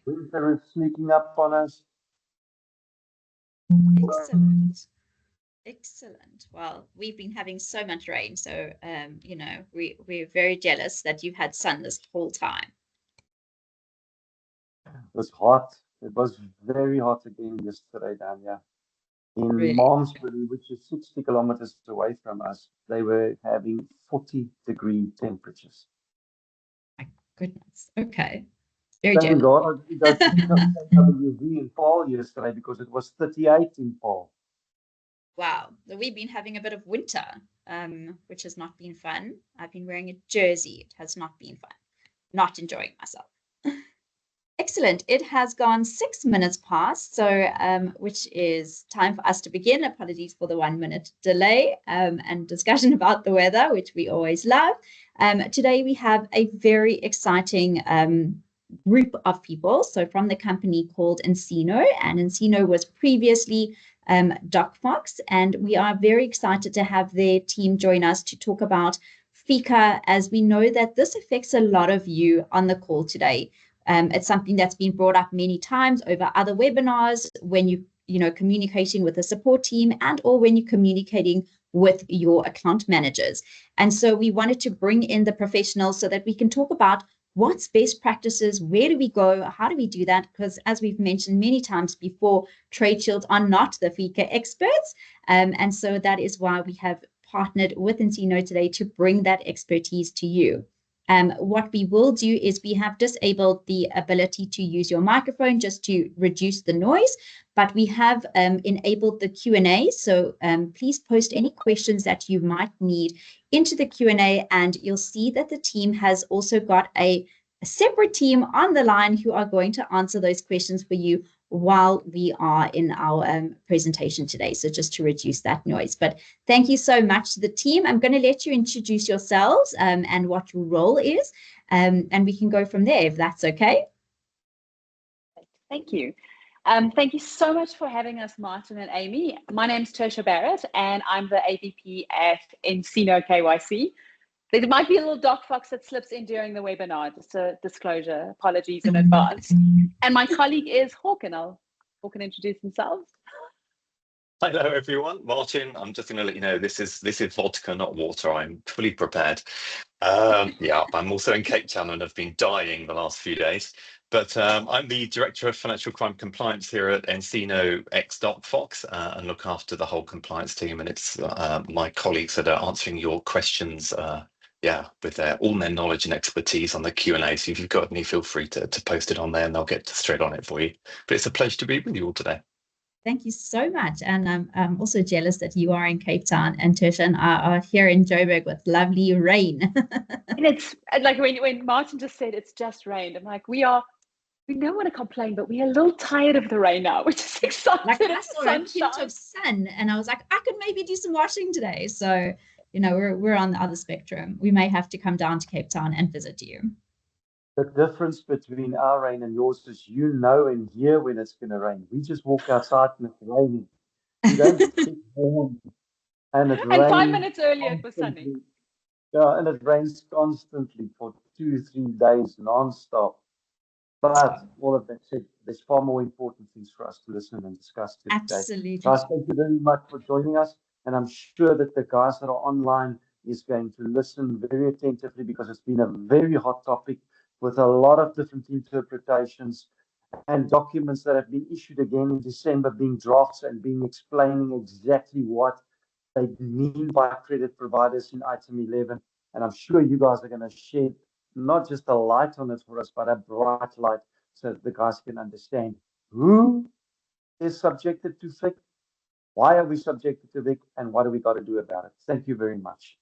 Winter is sneaking up on us. Excellent. Excellent. Well, we've been having so much rain, so you know, we're very jealous that you've had sun this whole time. It was hot. It was very hot again yesterday down here. In Really? Malmesbury, which is 60 kilometers away from us, they were having 40-degree temperatures. My goodness. Okay. Very Thank jealous. God I got KWV in Paul yesterday because it was 38 in Paul. Wow. So we've been having a bit of winter, which has not been fun. I've been wearing a jersey. It has not been fun. Not enjoying myself. Excellent. It has gone 6 minutes past, so which is time for us to begin. Apologies for the 1 minute delay and discussion about the weather, which we always love. Today we have a very exciting group of people. So from the company called Ncino, and Ncino was previously DocFox, and we are very excited to have their team join us to talk about FICA, as we know that this affects a lot of you on the call today. It's something that's been brought up many times over other webinars when you communicating with the support team and or when you're communicating with your account managers. And so we wanted to bring in the professionals so that we can talk about what's best practices, where do we go, how do we do that? Because as we've mentioned many times before, trade shields are not the FICA experts. And so that is why we have partnered with Ncino today to bring that expertise to you. What we will do is we have disabled the ability to use your microphone just to reduce the noise, but we have enabled the Q&A. So please post any questions that you might need into the Q&A, and you'll see that the team has also got a separate team on the line who are going to answer those questions for you while we are in our presentation today. So just to reduce that noise. But thank you so much to the team. I'm going to let you introduce yourselves and what your role is, and we can go from there if that's okay. Thank you. Thank you so much for having us, Martin and Amy. My name is Tertia Barrett, and I'm the AVP at Ncino KYC. There might be a little DocFox that slips in during the webinar, just a disclosure, apologies in advance. And my colleague is Hawk, and Hawk can introduce themselves. Hello everyone, Martin. I'm just going to let you know this is vodka, not water. I'm fully prepared. Yeah, I'm also in Cape Town and have been dying the last few days. But I'm the Director of Financial Crime Compliance here at Ncino x DocFox and look after the whole compliance team. And it's my colleagues that are answering your questions, with all their knowledge and expertise on the Q&A. So if you've got any, feel free to post it on there and they'll get straight on it for you. But it's a pleasure to be with you all today. Thank you so much. And I'm also jealous that you are in Cape Town and Tertia and I are here in Joburg with lovely rain. And it's like when Martin just said it's just rained, I'm like, we don't want to complain, but we're a little tired of the rain now, which is exciting. Like I saw a hint of sun and I was like, I could maybe do some washing today. So, we're on the other spectrum. We may have to come down to Cape Town and visit you. The difference between our rain and yours is and hear when it's going to rain. We just walk outside and it's raining. We don't get warm. And it rains. 5 minutes earlier it was sunny. Yeah, and it rains constantly for 2-3 days non-stop. But all of that said, there's far more important things for us to listen and discuss today. Absolutely. Guys, thank you very much for joining us. And I'm sure that the guys that are online is going to listen very attentively because it's been a very hot topic with a lot of different interpretations and documents that have been issued again in December being drafts and being explaining exactly what they mean by credit providers in item 11. And I'm sure you guys are going to shed not just a light on it for us, but a bright light so that the guys can understand who is subjected to FIC, why are we subjected to FIC, and what do we got to do about it. Thank you very much.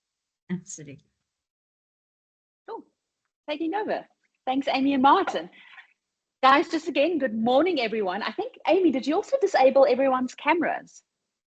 Absolutely. Cool. Taking over. Thanks, Amy and Martin. Guys, just again, good morning, everyone. I think, Amy, did you also disable everyone's cameras?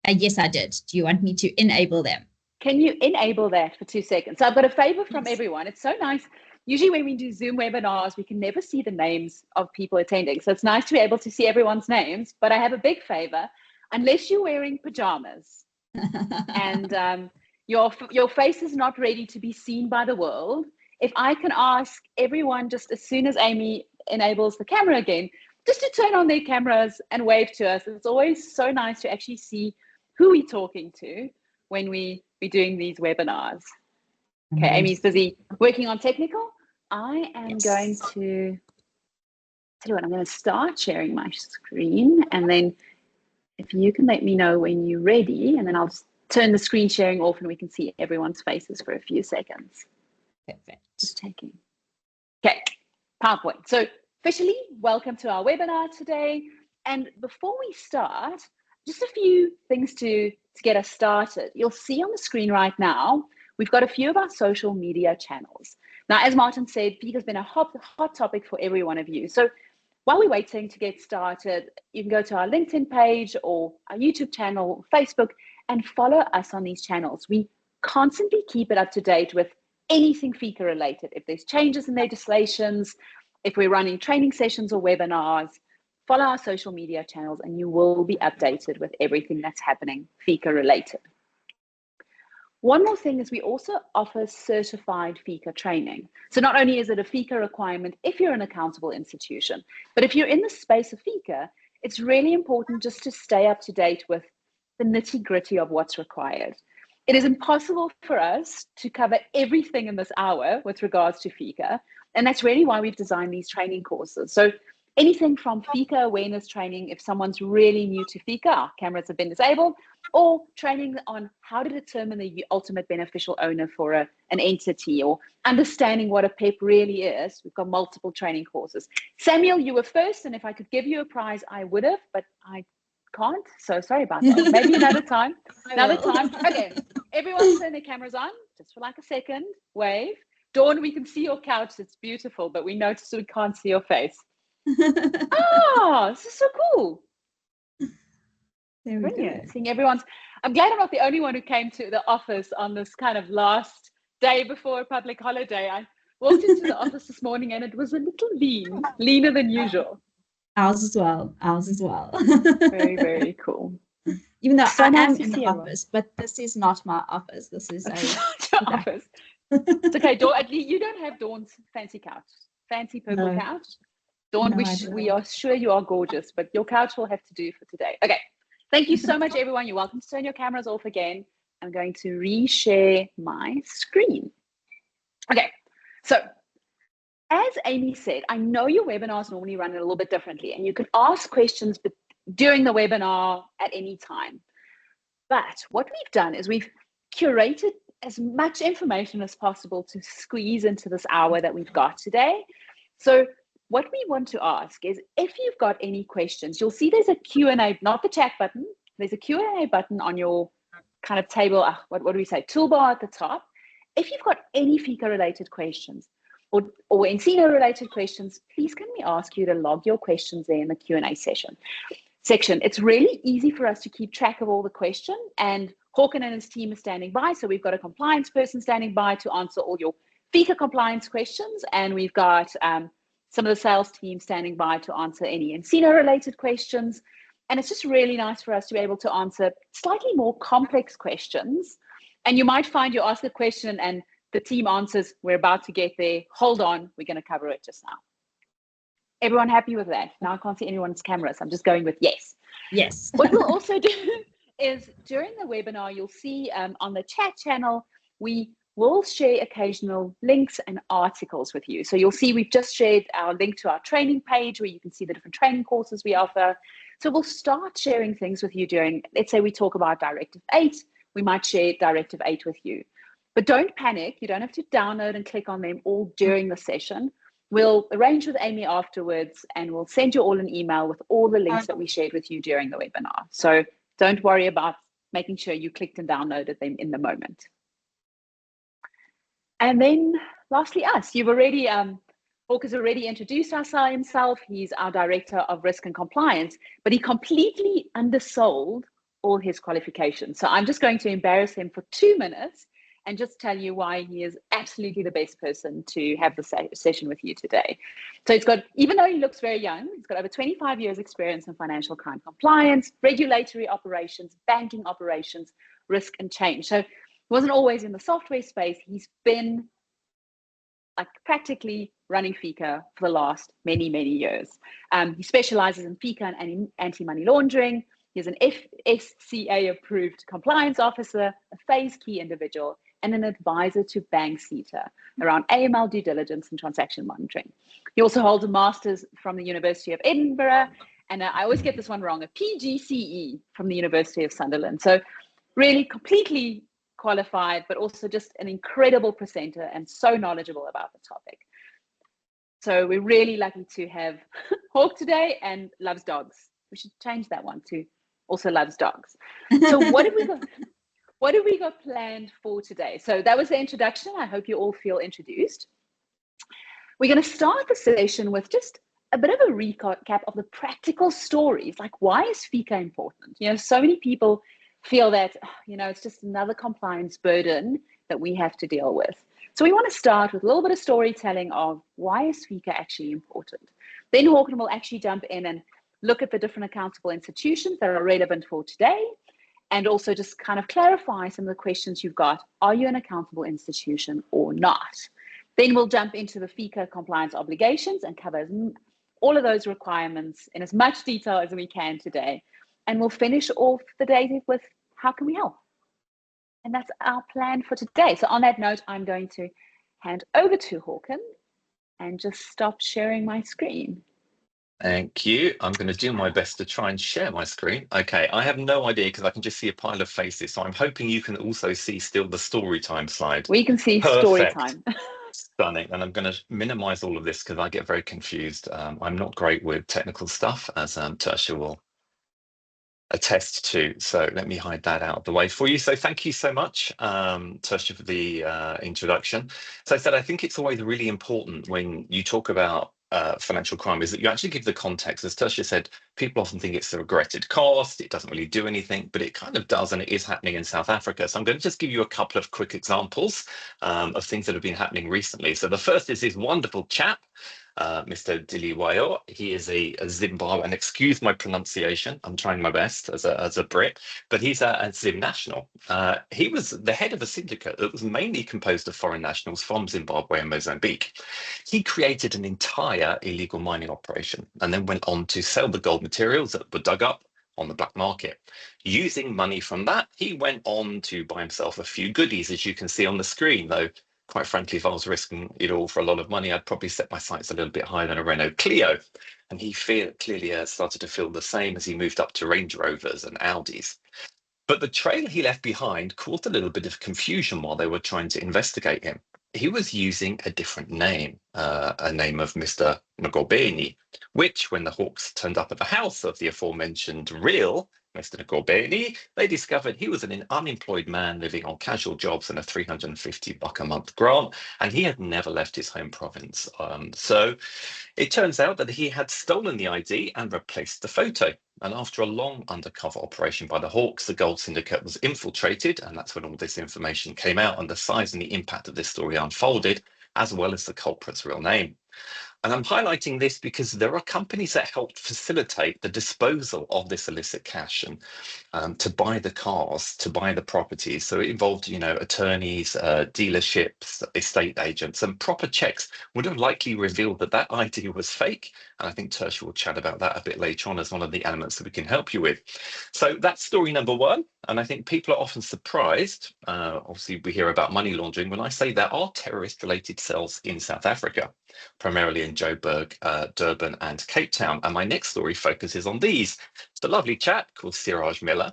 Yes, I did. Do you want me to enable them? Can you enable that for 2 seconds? So I've got a favor from everyone. It's so nice. Usually when we do Zoom webinars, we can never see the names of people attending. So it's nice to be able to see everyone's names. But I have a big favor. Unless you're wearing pajamas and your face is not ready to be seen by the world, if I can ask everyone just as soon as Amy enables the camera again, just to turn on their cameras and wave to us. It's always so nice to actually see who we're talking to when we're doing these webinars. Okay, Amy's busy working on technical. I am going to tell you what, I'm going to start sharing my screen, and then if you can let me know when you're ready, and then I'll turn the screen sharing off and we can see everyone's faces for a few seconds. Perfect. Just taking. Okay, PowerPoint. So officially, welcome to our webinar today. And before we start, just a few things to get us started. You'll see on the screen right now, we've got a few of our social media channels. Now, as Martin said, FICA has been a hot topic for every one of you. So while we're waiting to get started, you can go to our LinkedIn page or our YouTube channel, Facebook, and follow us on these channels. We constantly keep it up to date with anything FICA related. If there's changes in legislations, if we're running training sessions or webinars, follow our social media channels and you will be updated with everything that's happening FICA related. One more thing is we also offer certified FICA training. So not only is it a FICA requirement if you're an accountable institution, but if you're in the space of FICA, it's really important just to stay up to date with the nitty-gritty of what's required. It is impossible for us to cover everything in this hour with regards to FICA, and that's really why we've designed these training courses. So anything from FICA awareness training, if someone's really new to FICA, our cameras have been disabled, or training on how to determine the ultimate beneficial owner for an entity, or understanding what a PEP really is. We've got multiple training courses. Samuel, you were first, and if I could give you a prize, I would have, but I can't, so sorry about that. Maybe another time. Okay, everyone turn their cameras on, just for like a second, wave. Dawn, we can see your couch, it's beautiful, but we noticed we can't see your face. Oh, this is so cool. There we Brilliant. go. Seeing everyone's, I'm glad I'm not the only one who came to the office on this kind of last day before a public holiday. I walked into the office this morning and it was a little leaner than usual. Ours as well. Very, very cool. Even though So I nice am to in see the everyone. office, but this is not my office. This is Your office. It's okay, Dawn. At least you don't have Dawn's fancy couch, fancy purple couch. Dawn, No, we are sure you are gorgeous, but your couch will have to do for today. Okay. Thank you so much, everyone. You're welcome to turn your cameras off again. I'm going to reshare my screen. Okay. So as Amy said, I know your webinars normally run a little bit differently, and you can ask questions during the webinar at any time. But what we've done is we've curated as much information as possible to squeeze into this hour that we've got today. So what we want to ask is, if you've got any questions, you'll see there's a Q&A, not the chat button. There's a Q&A button on your kind of table, what do we say, toolbar at the top. If you've got any FICA related questions or Ncino related questions, please can we ask you to log your questions there in the Q&A section. It's really easy for us to keep track of all the questions, and Hawken and his team are standing by. So we've got a compliance person standing by to answer all your FICA compliance questions, and we've got some of the sales team standing by to answer any Ncino related questions. And it's just really nice for us to be able to answer slightly more complex questions. And you might find you ask a question and the team answers, we're about to get there. Hold on, we're going to cover it just now. Everyone happy with that? Now I can't see anyone's cameras. I'm just going with yes. Yes. What we'll also do is during the webinar, you'll see on the chat channel, we will share occasional links and articles with you. So you'll see we've just shared our link to our training page where you can see the different training courses we offer. So we'll start sharing things with you during, let's say we talk about Directive 8, we might share Directive 8 with you. But don't panic, you don't have to download and click on them all during the session. We'll arrange with Amy afterwards and we'll send you all an email with all the links that we shared with you during the webinar. So don't worry about making sure you clicked and downloaded them in the moment. And then lastly, us. You've already, Hawk has already introduced himself. He's our Director of Risk and Compliance, but he completely undersold all his qualifications. So I'm just going to embarrass him for 2 minutes and just tell you why he is absolutely the best person to have the session with you today. So he's got, even though he looks very young, he's got over 25 years experience in financial crime compliance, regulatory operations, banking operations, risk and change. So he wasn't always in the software space. He's been like practically running FICA for the last many, many years. He specializes in FICA and anti-money laundering. He's an FSCA-approved compliance officer, a phase key individual, and an advisor to Bank CETA around AML due diligence and transaction monitoring. He also holds a master's from the University of Edinburgh, and I always get this one wrong, a PGCE from the University of Sunderland. So really completely qualified, but also just an incredible presenter and so knowledgeable about the topic. So we're really lucky to have Hawk today, and loves dogs. We should change that one to also loves dogs. So what have we got planned for today? So that was the introduction. I hope you all feel introduced. We're going to start the session with just a bit of a recap of the practical stories. Like, why is FICA important? You know, so many people feel that, you know, it's just another compliance burden that we have to deal with. So we want to start with a little bit of storytelling of why is FICA actually important. Then Hawken will actually jump in and look at the different accountable institutions that are relevant for today, and also just kind of clarify some of the questions you've got. Are you an accountable institution or not? Then we'll jump into the FICA compliance obligations and cover all of those requirements in as much detail as we can today. And we'll finish off the day with how can we help? And that's our plan for today. So on that note, I'm going to hand over to Hawken and just stop sharing my screen. Thank you. I'm going to do my best to try and share my screen. Okay, I have no idea because I can just see a pile of faces. So I'm hoping you can also see still the story time slide. We can see story time. Stunning. And I'm going to minimize all of this because I get very confused. I'm not great with technical stuff, as Tertia will attest to. So let me hide that out of the way for you. So thank you so much, Tertia, for the introduction. So I said, I think it's always really important when you talk about financial crime is that you actually give the context. As Tertia said, people often think it's a regretted cost, it doesn't really do anything, but it kind of does, and it is happening in South Africa. So I'm going to just give you a couple of quick examples of things that have been happening recently. So the first is this wonderful chap, Mr. Diliwayo. He is a Zimbabwe, and excuse my pronunciation, I'm trying my best as a Brit, but he's a Zim national. He was the head of a syndicate that was mainly composed of foreign nationals from Zimbabwe and Mozambique. He created an entire illegal mining operation and then went on to sell the gold materials that were dug up on the black market. Using money from that, he went on to buy himself a few goodies, as you can see on the screen, though quite frankly, if I was risking it all for a lot of money, I'd probably set my sights a little bit higher than a Renault Clio. And he clearly started to feel the same as he moved up to Range Rovers and Audis. But the trail he left behind caused a little bit of confusion while they were trying to investigate him. He was using a different name, a name of Mr. Ngobeni, which, when the Hawks turned up at the house of the aforementioned real Mr. Ngobeni, they discovered he was an unemployed man living on casual jobs and a $350 a month grant, and he had never left his home province. So it turns out that he had stolen the ID and replaced the photo. And after a long undercover operation by the Hawks, the gold syndicate was infiltrated, and that's when all this information came out and the size and the impact of this story unfolded, as well as the culprit's real name. And I'm highlighting this because there are companies that helped facilitate the disposal of this illicit cash and to buy the cars, to buy the properties. So it involved, you know, attorneys, dealerships, estate agents, and proper checks would have likely revealed that that ID was fake. And I think Tertia will chat about that a bit later on as one of the elements that we can help you with. So that's story number one. And I think people are often surprised. Obviously, we hear about money laundering when I say there are terrorist-related cells in South Africa, primarily in Joburg, Durban, and Cape Town. And my next story focuses on these. It's a lovely chap called Siraj Miller.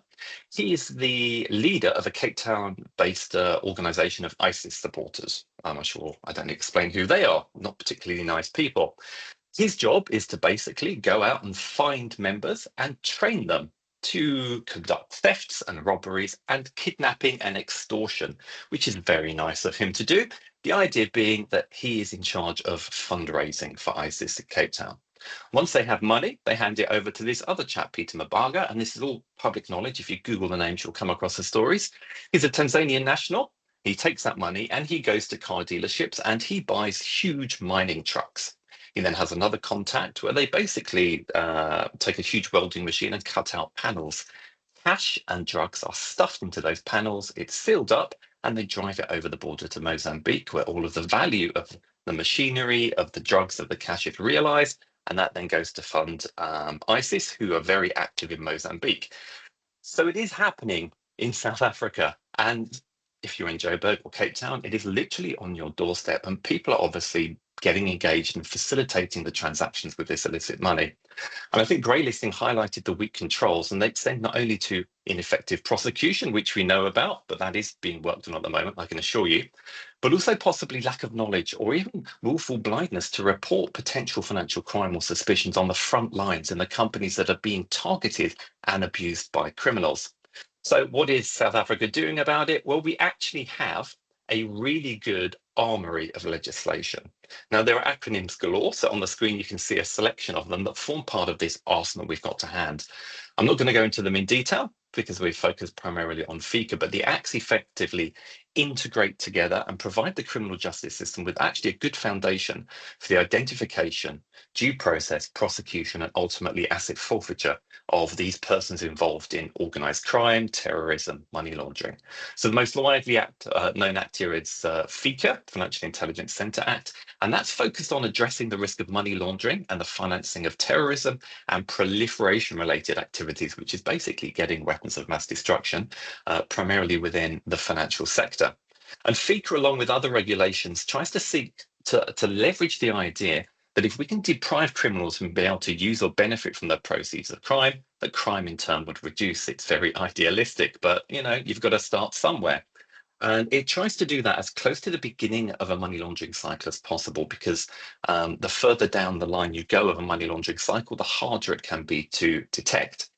He is the leader of a Cape Town-based organization of ISIS supporters. I'm not sure, I don't explain who they are, not particularly nice people. His job is to basically go out and find members and train them to conduct thefts and robberies and kidnapping and extortion, which is very nice of him to do. The idea being that he is in charge of fundraising for ISIS in Cape Town. Once they have money, they hand it over to this other chap, Peter Mabaga, and this is all public knowledge. If you Google the names, you'll come across the stories. He's a Tanzanian national. He takes that money and he goes to car dealerships and he buys huge mining trucks. He then has another contact where they basically take a huge welding machine and cut out panels. Cash and drugs are stuffed into those panels, it's sealed up, and they drive it over the border to Mozambique, where all of the value of the machinery, of the drugs, of the cash is realized, and that then goes to fund ISIS, who are very active in Mozambique. So it is happening in South Africa. And if you're in Joburg or Cape Town, it is literally on your doorstep. And people are obviously getting engaged and facilitating the transactions with this illicit money. And I think greylisting highlighted the weak controls, and they extend not only to ineffective prosecution, which we know about, but that is being worked on at the moment, I can assure you, but also possibly lack of knowledge or even willful blindness to report potential financial crime or suspicions on the front lines in the companies that are being targeted and abused by criminals. So what is South Africa doing about it? Well, we actually have a really good armory of legislation. Now, there are acronyms galore, so on the screen you can see a selection of them that form part of this arsenal we've got to hand. I'm not going to go into them in detail because we focus primarily on FICA, but the acts effectively integrate together and provide the criminal justice system with actually a good foundation for the identification, due process, prosecution, and ultimately asset forfeiture of these persons involved in organised crime, terrorism, money laundering. So the most widely known act here is FICA, Financial Intelligence Centre Act, and that's focused on addressing the risk of money laundering and the financing of terrorism and proliferation-related activities, which is basically getting weapons of mass destruction, primarily within the financial sector. And FICA, along with other regulations, tries to seek to leverage the idea that if we can deprive criminals from being able to use or benefit from the proceeds of crime, that crime in turn would reduce. It's very idealistic, but you've got to start somewhere. And it tries to do that as close to the beginning of a money laundering cycle as possible, because the further down the line you go of a money laundering cycle, the harder it can be to detect.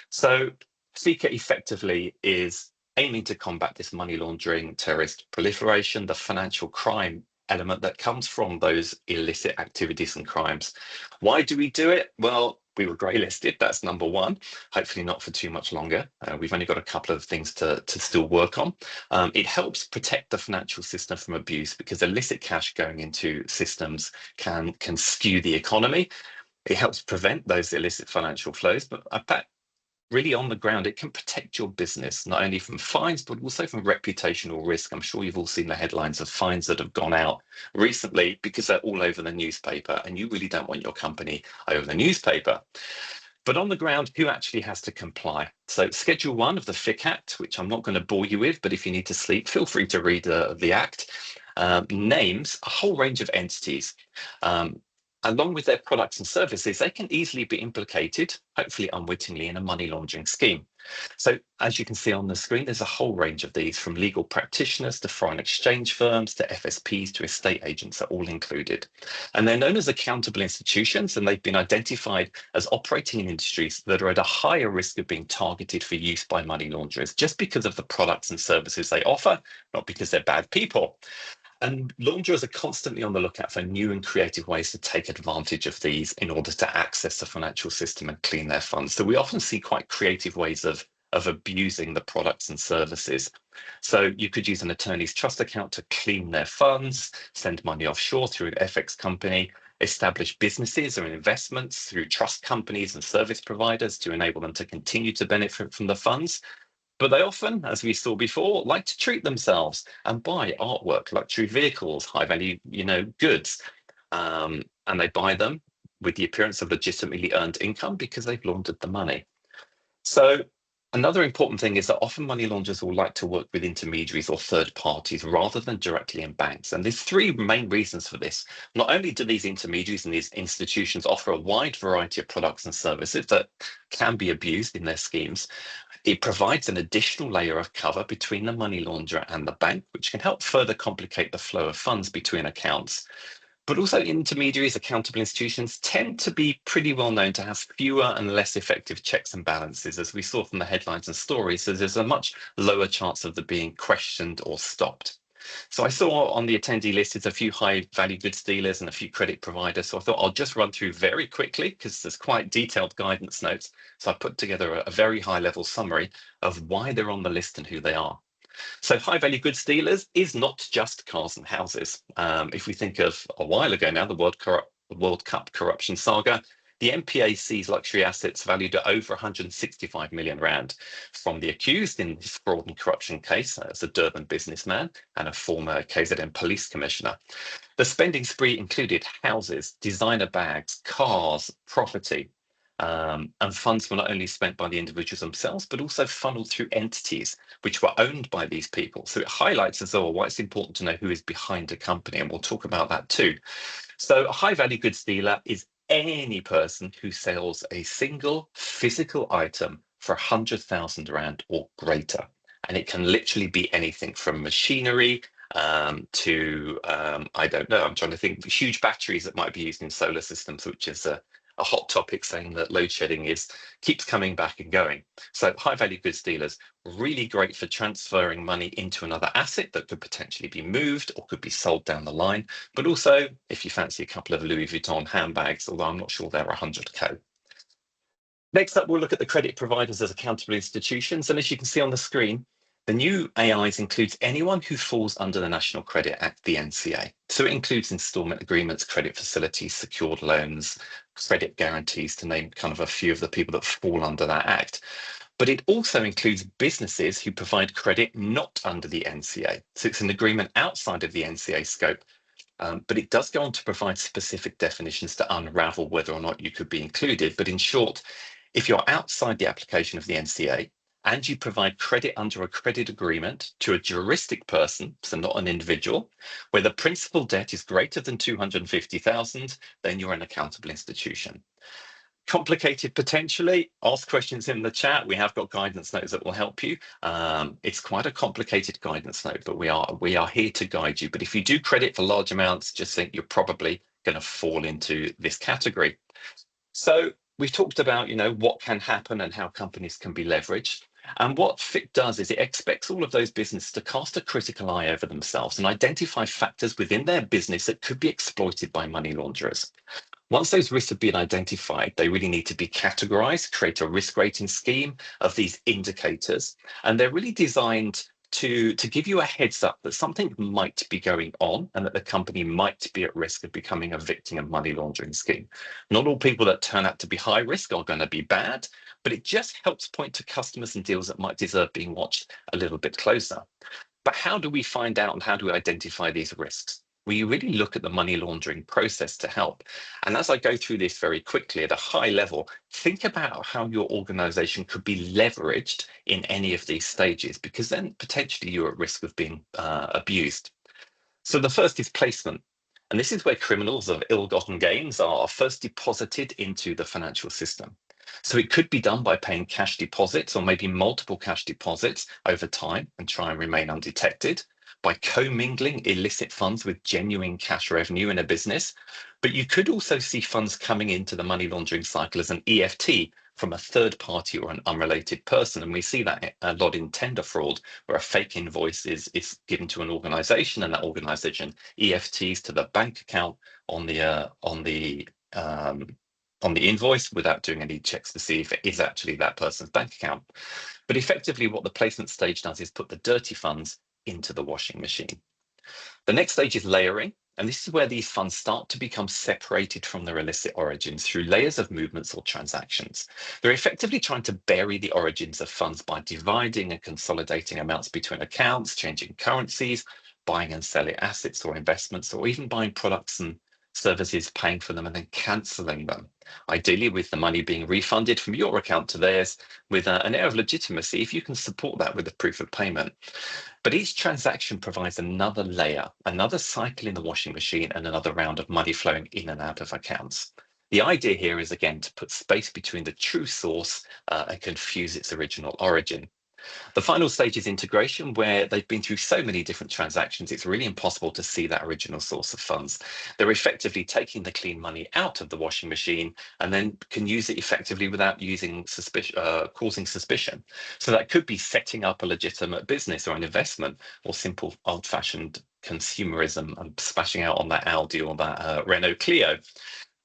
So FICA effectively is aiming to combat this money laundering, terrorist proliferation, the financial crime element that comes from those illicit activities and crimes. Why do we do it? Well, we were grey-listed, that's number one, hopefully not for too much longer. We've only got a couple of things to still work on. It helps protect the financial system from abuse because illicit cash going into systems can skew the economy. It helps prevent those illicit financial flows, but I bet really on the ground, it can protect your business, not only from fines, but also from reputational risk. I'm sure you've all seen the headlines of fines that have gone out recently because they're all over the newspaper, and you really don't want your company over the newspaper. But on the ground, who actually has to comply? So Schedule 1 of the FIC Act, which I'm not going to bore you with, but if you need to sleep, feel free to read the Act, names a whole range of entities. Along with their products and services, they can easily be implicated, hopefully unwittingly, in a money laundering scheme. So as you can see on the screen, there's a whole range of these, from legal practitioners to foreign exchange firms to FSPs to estate agents are all included. And they're known as accountable institutions, and they've been identified as operating in industries that are at a higher risk of being targeted for use by money launderers, just because of the products and services they offer, not because they're bad people. And launderers are constantly on the lookout for new and creative ways to take advantage of these in order to access the financial system and clean their funds. So we often see quite creative ways of abusing the products and services. So you could use an attorney's trust account to clean their funds, send money offshore through an FX company, establish businesses or investments through trust companies and service providers to enable them to continue to benefit from the funds. But they often, as we saw before, like to treat themselves and buy artwork, luxury vehicles, high value, goods. And they buy them with the appearance of legitimately earned income because they've laundered the money. So another important thing is that often money launderers will like to work with intermediaries or third parties rather than directly in banks. And there's three main reasons for this. Not only do these intermediaries and these institutions offer a wide variety of products and services that can be abused in their schemes, it provides an additional layer of cover between the money launderer and the bank, which can help further complicate the flow of funds between accounts. But also intermediaries, accountable institutions tend to be pretty well known to have fewer and less effective checks and balances, as we saw from the headlines and stories. So there's a much lower chance of them being questioned or stopped. So I saw on the attendee list is a few high value goods dealers and a few credit providers. So I thought I'll just run through very quickly because there's quite detailed guidance notes. So I put together a very high level summary of why they're on the list and who they are. So high value goods dealers is not just cars and houses. If we think of a while ago now, the World Cup corruption saga, The MPA seized luxury assets valued at over 165 million rand from the accused in his fraud and corruption case as a Durban businessman and a former KZN police commissioner. The spending spree included houses, designer bags, cars, property, and funds were not only spent by the individuals themselves, but also funneled through entities which were owned by these people. So it highlights as well why it's important to know who is behind a company, and we'll talk about that too. So a high value goods dealer is any person who sells a single physical item for 100,000 rand or greater. And it can literally be anything from machinery to, I don't know, I'm trying to think, huge batteries that might be used in solar systems, which is a hot topic, saying that load shedding keeps coming back and going. So high value goods dealers, really great for transferring money into another asset that could potentially be moved or could be sold down the line. But also if you fancy a couple of Louis Vuitton handbags, although I'm not sure they're 100k. Next up, we'll look at the credit providers as accountable institutions. And as you can see on the screen, the new AIs includes anyone who falls under the National Credit Act, the NCA. So it includes installment agreements, credit facilities, secured loans, credit guarantees, to name kind of a few of the people that fall under that act. But it also includes businesses who provide credit not under the NCA. So it's an agreement outside of the NCA scope, but it does go on to provide specific definitions to unravel whether or not you could be included. But in short, if you're outside the application of the NCA and you provide credit under a credit agreement to a juristic person, so not an individual, where the principal debt is greater than 250,000, then you're an accountable institution. Complicated potentially, ask questions in the chat. We have got guidance notes that will help you. It's quite a complicated guidance note, but we are here to guide you. But if you do credit for large amounts, just think you're probably going to fall into this category. So we've talked about, what can happen and how companies can be leveraged. And what FIC does is it expects all of those businesses to cast a critical eye over themselves and identify factors within their business that could be exploited by money launderers. Once those risks have been identified, they really need to be categorized, create a risk rating scheme of these indicators. And they're really designed to give you a heads up that something might be going on and that the company might be at risk of becoming a victim of money laundering scheme. Not all people that turn out to be high risk are going to be bad, but it just helps point to customers and deals that might deserve being watched a little bit closer. But how do we find out and how do we identify these risks? We really look at the money laundering process to help. And as I go through this very quickly at a high level, think about how your organization could be leveraged in any of these stages, because then potentially you're at risk of being abused. So the first is placement. And this is where criminals of ill-gotten gains are first deposited into the financial system. So it could be done by paying cash deposits or maybe multiple cash deposits over time and try and remain undetected, by commingling illicit funds with genuine cash revenue in a business. But you could also see funds coming into the money laundering cycle as an EFT from a third party or an unrelated person. And we see that a lot in tender fraud, where a fake invoice is given to an organization and that organization EFTs to the bank account on the invoice without doing any checks to see if it is actually that person's bank account. But effectively what the placement stage does is put the dirty funds into the washing machine. The next stage is layering, and this is where these funds start to become separated from their illicit origins through layers of movements or transactions. They're effectively trying to bury the origins of funds by dividing and consolidating amounts between accounts, changing currencies, buying and selling assets or investments, or even buying products and services, paying for them and then cancelling them, ideally with the money being refunded from your account to theirs with an air of legitimacy if you can support that with a proof of payment. But each transaction provides another layer, another cycle in the washing machine, and another round of money flowing in and out of accounts. The idea here is, again, to put space between the true source and confuse its original origin. The final stage is integration, where they've been through so many different transactions, it's really impossible to see that original source of funds. They're effectively taking the clean money out of the washing machine and then can use it effectively without causing suspicion. So that could be setting up a legitimate business or an investment, or simple old-fashioned consumerism and splashing out on that Audi or that Renault Clio.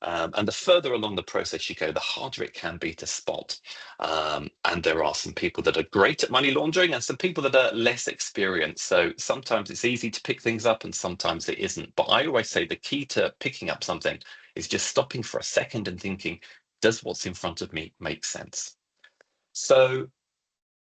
And the further along the process you go, the harder it can be to spot. And there are some people that are great at money laundering and some people that are less experienced. So sometimes it's easy to pick things up and sometimes it isn't. But I always say the key to picking up something is just stopping for a second and thinking, Does what's in front of me make sense? So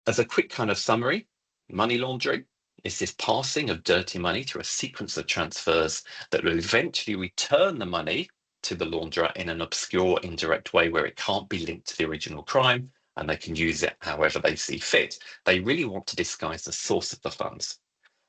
as a quick kind of summary, money laundering is this passing of dirty money through a sequence of transfers that will eventually return the money to the launderer in an obscure, indirect way where it can't be linked to the original crime and they can use it however they see fit. They really want to disguise the source of the funds.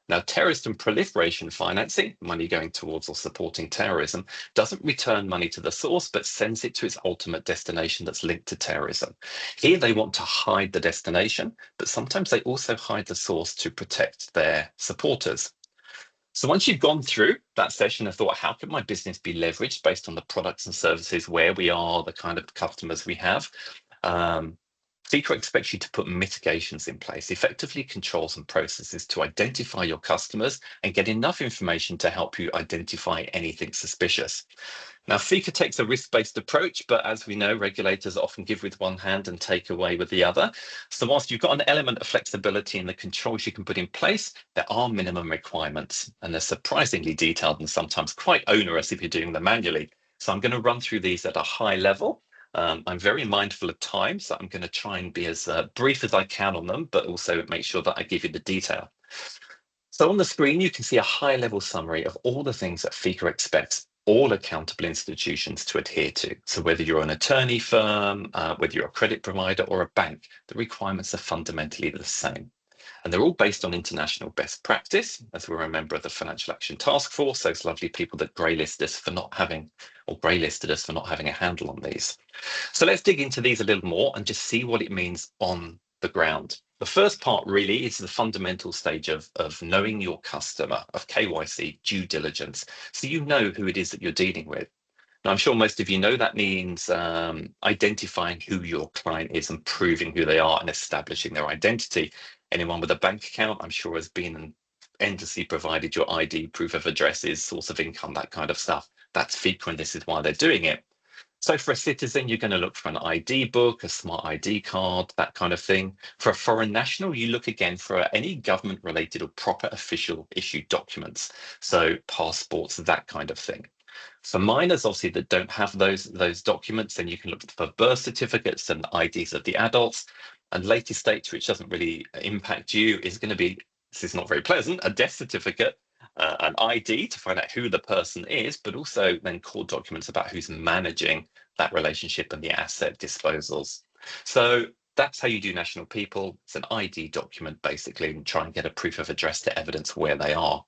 Now, terrorist and proliferation financing, money going towards or supporting terrorism, doesn't return money to the source, but sends it to its ultimate destination that's linked to terrorism. Here, they want to hide the destination, but sometimes they also hide the source to protect their supporters. So once you've gone through that session and thought, how could my business be leveraged based on the products and services, where we are, the kind of customers we have, FICA expects you to put mitigations in place, effectively controls and processes to identify your customers and get enough information to help you identify anything suspicious. Now, FICA takes a risk-based approach, but as we know, regulators often give with one hand and take away with the other. So whilst you've got an element of flexibility in the controls you can put in place, there are minimum requirements, and they're surprisingly detailed and sometimes quite onerous if you're doing them manually. So I'm going to run through these at a high level. I'm very mindful of time, so I'm going to try and be as brief as I can on them, but also make sure that I give you the detail. So on the screen, you can see a high-level summary of all the things that FICA expects all accountable institutions to adhere to. So whether you're an attorney firm, whether you're a credit provider or a bank, the requirements are fundamentally the same. And they're all based on international best practice, as we're a member of the Financial Action Task Force, those lovely people that greylisted us for not having a handle on these. So let's dig into these a little more and just see what it means on the ground. The first part really is the fundamental stage of knowing your customer, of KYC, due diligence, so you know who it is that you're dealing with. Now, I'm sure most of you know that means identifying who your client is and proving who they are and establishing their identity. Anyone with a bank account, I'm sure, has been endlessly provided your ID, proof of addresses, source of income, that kind of stuff. That's FICA, and this is why they're doing it. So for a citizen, you're going to look for an ID book, a smart ID card, that kind of thing. For a foreign national, you look again for any government-related or proper official issued documents. So passports, that kind of thing. For minors, obviously, that don't have those documents, then you can look for birth certificates and IDs of the adults. And latest stage, which doesn't really impact you, is going to be, this is not very pleasant, a death certificate, an ID to find out who the person is, but also then court documents about who's managing that relationship and the asset disposals. So that's how you do national people. It's an ID document, basically, and try and get a proof of address to evidence where they are.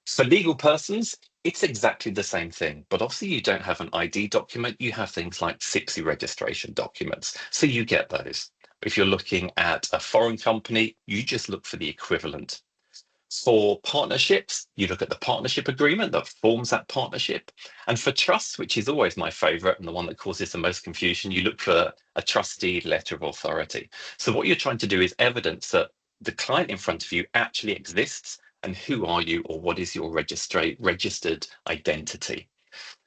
For legal persons, it's exactly the same thing, but obviously you don't have an ID document, you have things like SIPC registration documents, so you get those. If you're looking at a foreign company, you just look for the equivalent. For partnerships, you look at the partnership agreement that forms that partnership. And for trusts, which is always my favorite and the one that causes the most confusion, you look for a trustee letter of authority. So what you're trying to do is evidence that the client in front of you actually exists, and who are you, or what is your registered identity.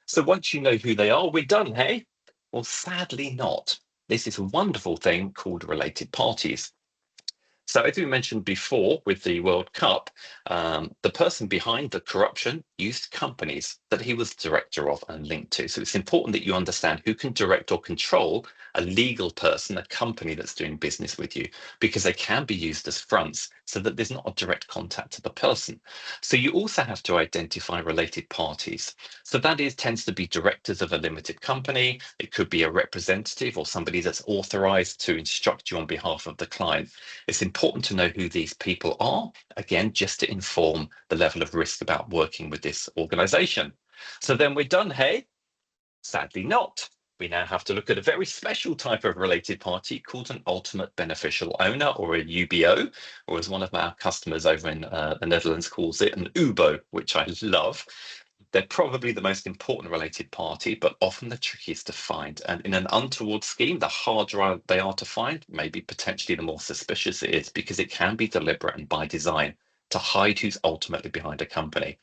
So once you know who they are, we're done, hey? Well, sadly not. This is a wonderful thing called related parties. So as we mentioned before with the World Cup, the person behind the corruption used companies that he was director of and linked to. So it's important that you understand who can direct or control a legal person, a company that's doing business with you, because they can be used as fronts so that there's not a direct contact to the person. So you also have to identify related parties. So that tends to be directors of a limited company. It could be a representative or somebody that's authorized to instruct you on behalf of the client. It's important to know who these people are, again, just to inform the level of risk about working with this organization. So then we're done, hey? Sadly not. We now have to look at a very special type of related party called an ultimate beneficial owner, or a UBO, or as one of our customers over in the Netherlands calls it, an UBO, which I love. They're probably the most important related party, but often the trickiest to find. And in an untoward scheme, the harder they are to find, maybe potentially the more suspicious it is, because it can be deliberate and by design to hide who's ultimately behind a company.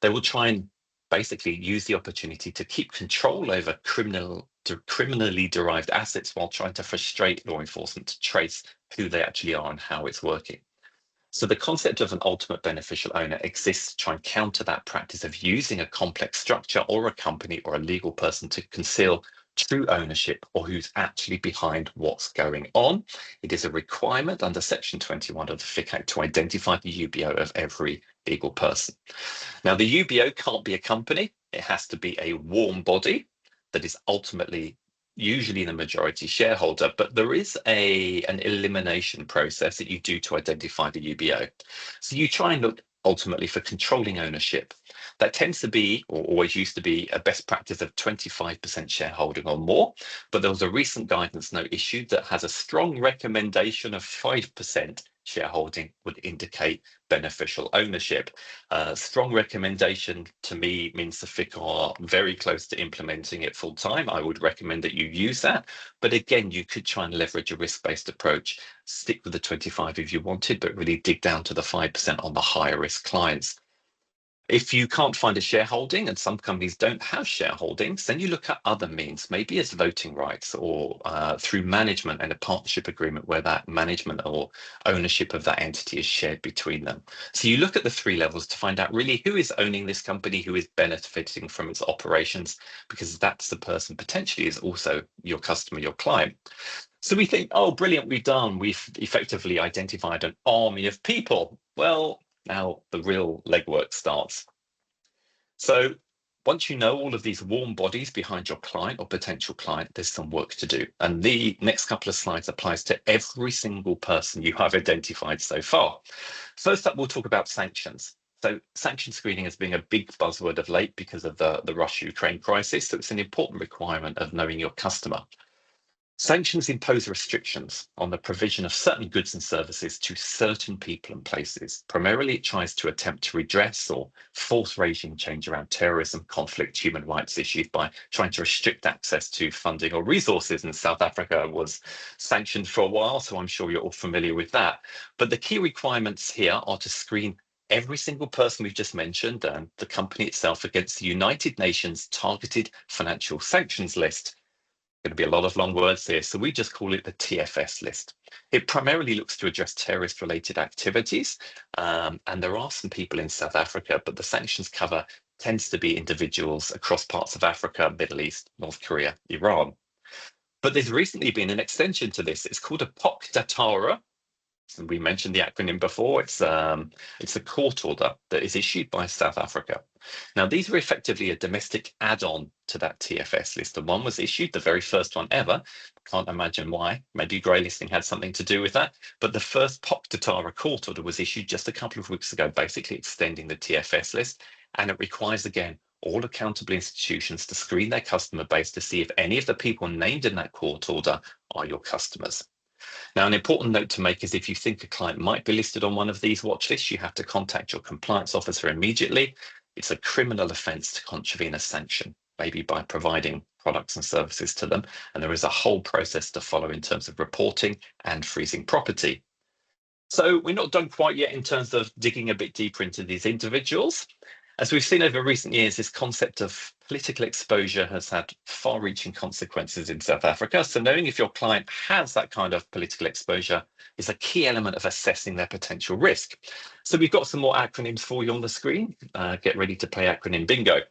They will try and basically use the opportunity to keep control over criminally derived assets while trying to frustrate law enforcement to trace who they actually are and how it's working. So the concept of an ultimate beneficial owner exists to try and counter that practice of using a complex structure or a company or a legal person to conceal true ownership or who's actually behind what's going on. It is a requirement under Section 21 of the FICA Act to identify the UBO of every legal person. Now, the UBO can't be a company. It has to be a warm body that is ultimately usually the majority shareholder, but there is an elimination process that you do to identify the UBO. So you try and look ultimately for controlling ownership. That tends to be, or always used to be, a best practice of 25% shareholding or more, but there was a recent guidance note issued that has a strong recommendation of 5% shareholding would indicate beneficial ownership. Strong recommendation to me means the FICA are very close to implementing it full time. I would recommend that you use that. But again, you could try and leverage a risk-based approach, stick with the 25 if you wanted, but really dig down to the 5% on the higher risk clients. If you can't find a shareholding, and some companies don't have shareholdings, then you look at other means, maybe as voting rights or through management and a partnership agreement where that management or ownership of that entity is shared between them. So you look at the three levels to find out really who is owning this company, who is benefiting from its operations, because that's the person potentially is also your customer, your client. So we think, oh, brilliant, we've effectively identified an army of people. Well, now the real legwork starts. So once you know all of these warm bodies behind your client or potential client, there's some work to do. And the next couple of slides applies to every single person you have identified so far. First up, we'll talk about sanctions. So sanction screening has been a big buzzword of late because of the Russia-Ukraine crisis. So it's an important requirement of knowing your customer. Sanctions impose restrictions on the provision of certain goods and services to certain people and places. Primarily, it tries to attempt to redress or force regime change around terrorism, conflict, human rights issues by trying to restrict access to funding or resources. And South Africa was sanctioned for a while, so I'm sure you're all familiar with that. But the key requirements here are to screen every single person we've just mentioned and the company itself against the United Nations Targeted Financial Sanctions List. Going to be a lot of long words here, so we just call it the TFS list. It primarily looks to address terrorist-related activities, and there are some people in South Africa, but the sanctions cover tends to be individuals across parts of Africa, Middle East, North Korea, Iran. But there's recently been an extension to this. It's called a POC Datara. And we mentioned the acronym before. It's a court order that is issued by South Africa. Now, these were effectively a domestic add-on to that TFS list. And one was issued, the very first one ever. Can't imagine why. Maybe grey listing had something to do with that. But the first POC Datara court order was issued just a couple of weeks ago, basically extending the TFS list. And it requires, again, all accountable institutions to screen their customer base to see if any of the people named in that court order are your customers. Now, an important note to make is if you think a client might be listed on one of these watch lists, you have to contact your compliance officer immediately. It's a criminal offence to contravene a sanction, maybe by providing products and services to them. And there is a whole process to follow in terms of reporting and freezing property. So we're not done quite yet in terms of digging a bit deeper into these individuals. As we've seen over recent years, this concept of political exposure has had far-reaching consequences in South Africa. So knowing if your client has that kind of political exposure is a key element of assessing their potential risk. So we've got some more acronyms for you on the screen. Get ready to play acronym bingo.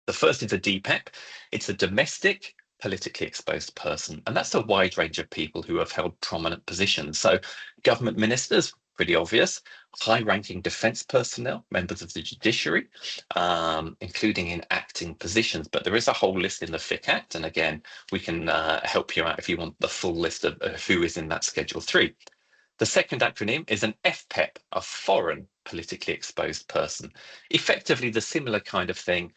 The first is a DPEP. It's a domestic politically exposed person, and that's a wide range of people who have held prominent positions. So government ministers, pretty obvious, high-ranking defence personnel, members of the judiciary, including in acting positions. But there is a whole list in the FICA Act, and again, we can help you out if you want the full list of who is in that Schedule 3. The second acronym is an FPEP, a foreign politically exposed person. Effectively the similar kind of thing,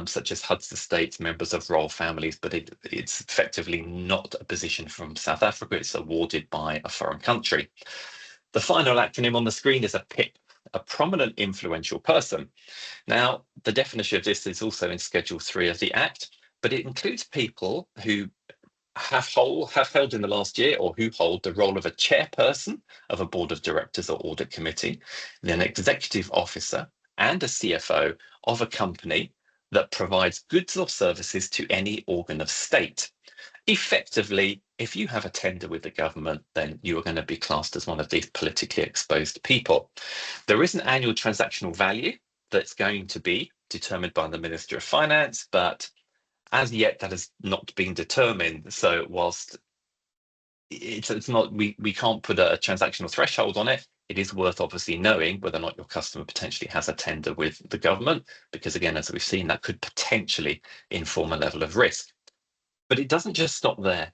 such as HUD's estates, members of royal families, but it's effectively not a position from South Africa. It's awarded by a foreign country. The final acronym on the screen is a PIP, a prominent influential person. Now, the definition of this is also in Schedule 3 of the Act, but it includes people who have held in the last year or who hold the role of a chairperson of a board of directors or audit committee, then an executive officer and a CFO of a company that provides goods or services to any organ of state. Effectively, if you have a tender with the government, then you are going to be classed as one of these politically exposed people. There is an annual transactional value that's going to be determined by the Minister of Finance, but As yet, that has not been determined. So whilst it's not, we can't put a transactional threshold on it, it is worth obviously knowing whether or not your customer potentially has a tender with the government, because again, as we've seen, that could potentially inform a level of risk. But it doesn't just stop there.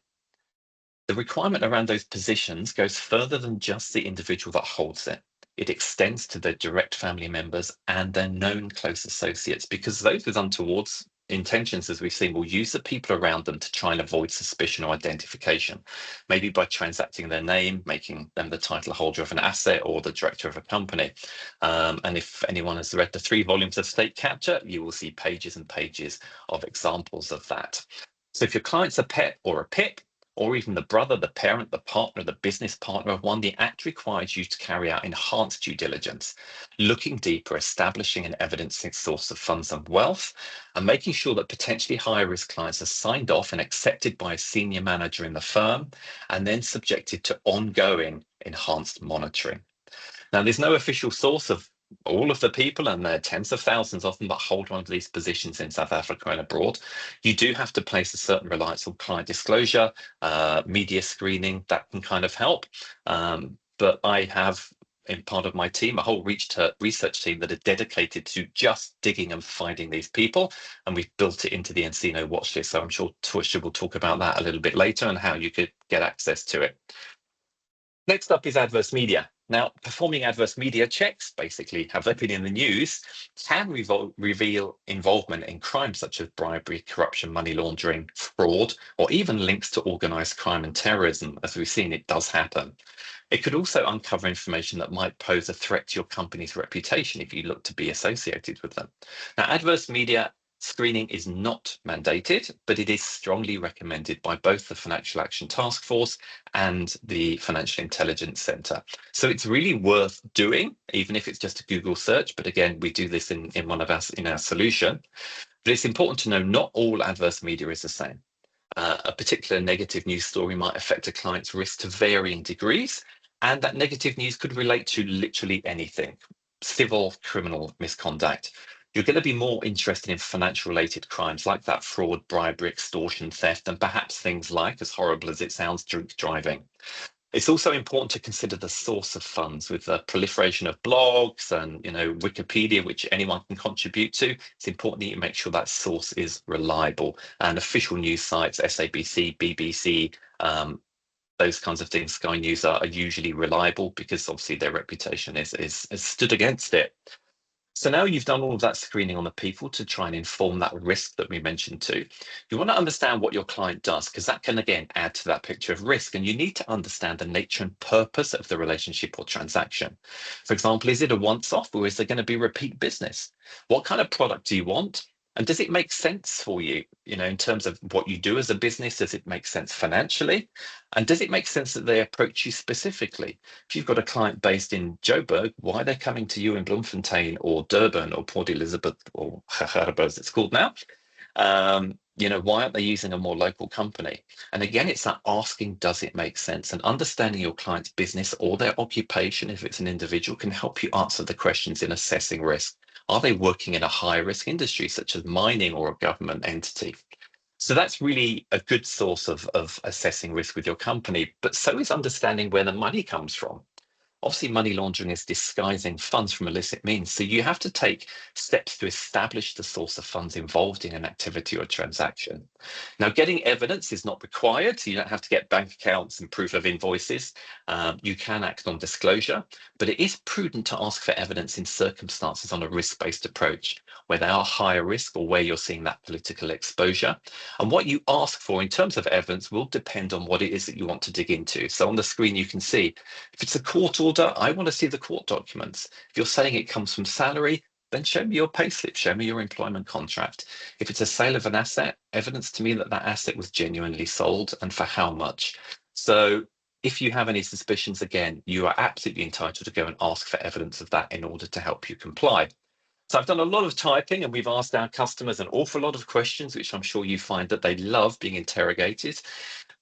The requirement around those positions goes further than just the individual that holds it. It extends to their direct family members and their known close associates, because those with untoward intentions, as we've seen, will use the people around them to try and avoid suspicion or identification, maybe by transacting their name, making them the title holder of an asset or the director of a company. And if anyone has read the 3 volumes of State Capture, you will see pages and pages of examples of that. So if your client's a pet or a PIP, or even the brother, the parent, the partner, the business partner of one, the Act requires you to carry out enhanced due diligence, looking deeper, establishing and evidencing source of funds and wealth, and making sure that potentially higher risk clients are signed off and accepted by a senior manager in the firm, and then subjected to ongoing enhanced monitoring. Now, there's no official source of all of the people, and there are tens of thousands of them that hold one of these positions in South Africa and abroad. You do have to place a certain reliance on client disclosure, media screening, that can kind of help. But I have, in part of my team, a whole research team that are dedicated to just digging and finding these people, and we've built it into the Ncino watch list. So I'm sure Twisha will talk about that a little bit later and how you could get access to it. Next up is adverse media. Now, performing adverse media checks, basically, have they been in the news, can reveal involvement in crimes such as bribery, corruption, money laundering, fraud, or even links to organised crime and terrorism. As we've seen, it does happen. It could also uncover information that might pose a threat to your company's reputation if you look to be associated with them. Now, adverse media screening is not mandated, but it is strongly recommended by both the Financial Action Task Force and the Financial Intelligence Centre. So it's really worth doing, even if it's just a Google search. But again, we do this in our solution. But it's important to know not all adverse media is the same. A particular negative news story might affect a client's risk to varying degrees, and that negative news could relate to literally anything, civil, criminal misconduct. You're going to be more interested in financial related crimes like that fraud, bribery, extortion, theft, and perhaps things like, as horrible as it sounds, drink driving. It's also important to consider the source of funds. With the proliferation of blogs and Wikipedia, which anyone can contribute to. It's important that you make sure that source is reliable. And official news sites, SABC, BBC, those kinds of things, Sky News are usually reliable because obviously their reputation is stood against it. So now you've done all of that screening on the people to try and inform that risk that we mentioned too. You want to understand what your client does, because that can again add to that picture of risk. And you need to understand the nature and purpose of the relationship or transaction. For example, is it a once-off or is there going to be repeat business? What kind of product do you want? And does it make sense for you, in terms of what you do as a business? Does it make sense financially? And does it make sense that they approach you specifically? If you've got a client based in Joburg, why are they coming to you in Bloemfontein or Durban or Port Elizabeth or Gagarba as it's called now? Why aren't they using a more local company? And again, it's that asking, does it make sense? And understanding your client's business or their occupation, if it's an individual, can help you answer the questions in assessing risk. Are they working in a high risk industry, such as mining or a government entity? So that's really a good source of assessing risk with your company, but so is understanding where the money comes from. Obviously, money laundering is disguising funds from illicit means. So you have to take steps to establish the source of funds involved in an activity or transaction. Now, getting evidence is not required. So you don't have to get bank accounts and proof of invoices. You can act on disclosure, but it is prudent to ask for evidence in circumstances on a risk-based approach, where they are higher risk or where you're seeing that political exposure. And what you ask for in terms of evidence will depend on what it is that you want to dig into. So on the screen, you can see if it's a court order, I want to see the court documents. If you're saying it comes from salary, then show me your payslip, show me your employment contract. If it's a sale of an asset, evidence to me that that asset was genuinely sold and for how much. So if you have any suspicions, again, you are absolutely entitled to go and ask for evidence of that in order to help you comply. So I've done a lot of typing and we've asked our customers an awful lot of questions, which I'm sure you find that they love being interrogated.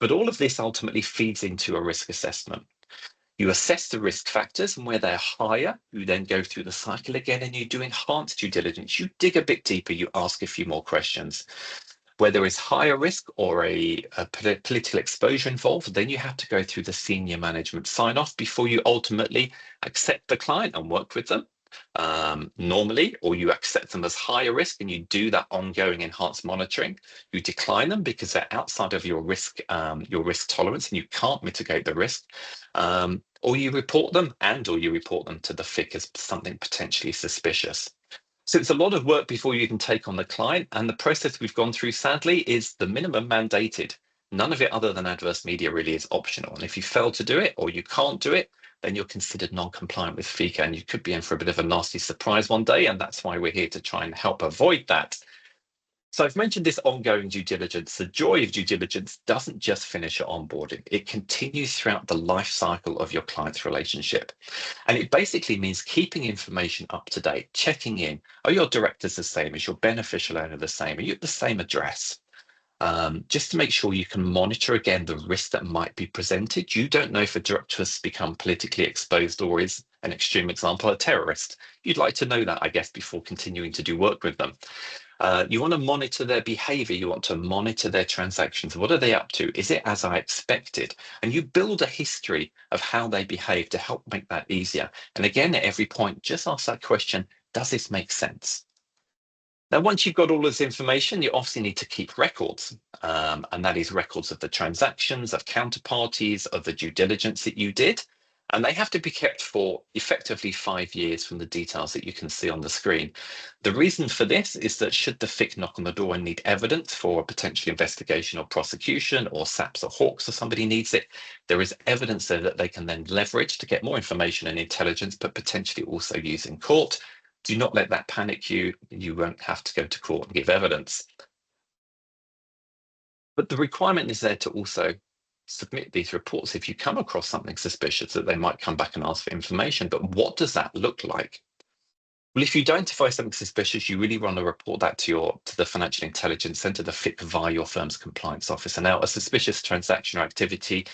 But all of this ultimately feeds into a risk assessment. You assess the risk factors, and where they're higher, you then go through the cycle again and you do enhanced due diligence. You dig a bit deeper, you ask a few more questions. Where there is higher risk or a political exposure involved, then you have to go through the senior management sign-off before you ultimately accept the client and work with them. Normally, or you accept them as higher risk and you do that ongoing enhanced monitoring. You decline them because they're outside of your risk tolerance and you can't mitigate the risk. Or you report them to the FIC as something potentially suspicious. So it's a lot of work before you can take on the client, and the process we've gone through, sadly, is the minimum mandated. None of it other than adverse media really is optional. And if you fail to do it or you can't do it, then you're considered non-compliant with FICA and you could be in for a bit of a nasty surprise one day. And that's why we're here to try and help avoid that. So I've mentioned this ongoing due diligence. The joy of due diligence doesn't just finish at onboarding. It continues throughout the life cycle of your client's relationship. And it basically means keeping information up to date, checking in. Are your directors the same? Is your beneficial owner the same? Are you at the same address? Just to make sure you can monitor again the risk that might be presented. You don't know if a director has become politically exposed or is, an extreme example, a terrorist. You'd like to know that, I guess, before continuing to do work with them. You want to monitor their behavior. You want to monitor their transactions. What are they up to? Is it as I expected? And you build a history of how they behave to help make that easier. And again, at every point, just ask that question, does this make sense? Now, once you've got all this information, you obviously need to keep records, and that is records of the transactions, of counterparties, of the due diligence that you did. And they have to be kept for effectively 5 years from the details that you can see on the screen. The reason for this is that should the FIC knock on the door and need evidence for a potential investigation or prosecution, or SAPS or Hawks or somebody needs it, there is evidence there that they can then leverage to get more information and intelligence, but potentially also use in court. Do not let that panic you. You won't have to go to court and give evidence. But the requirement is there to also submit these reports if you come across something suspicious that they might come back and ask for information. But what does that look like? Well, if you identify something suspicious, you really want to report that to the Financial Intelligence Centre, the FIC, via your firm's compliance officer. Now, a suspicious transaction or activity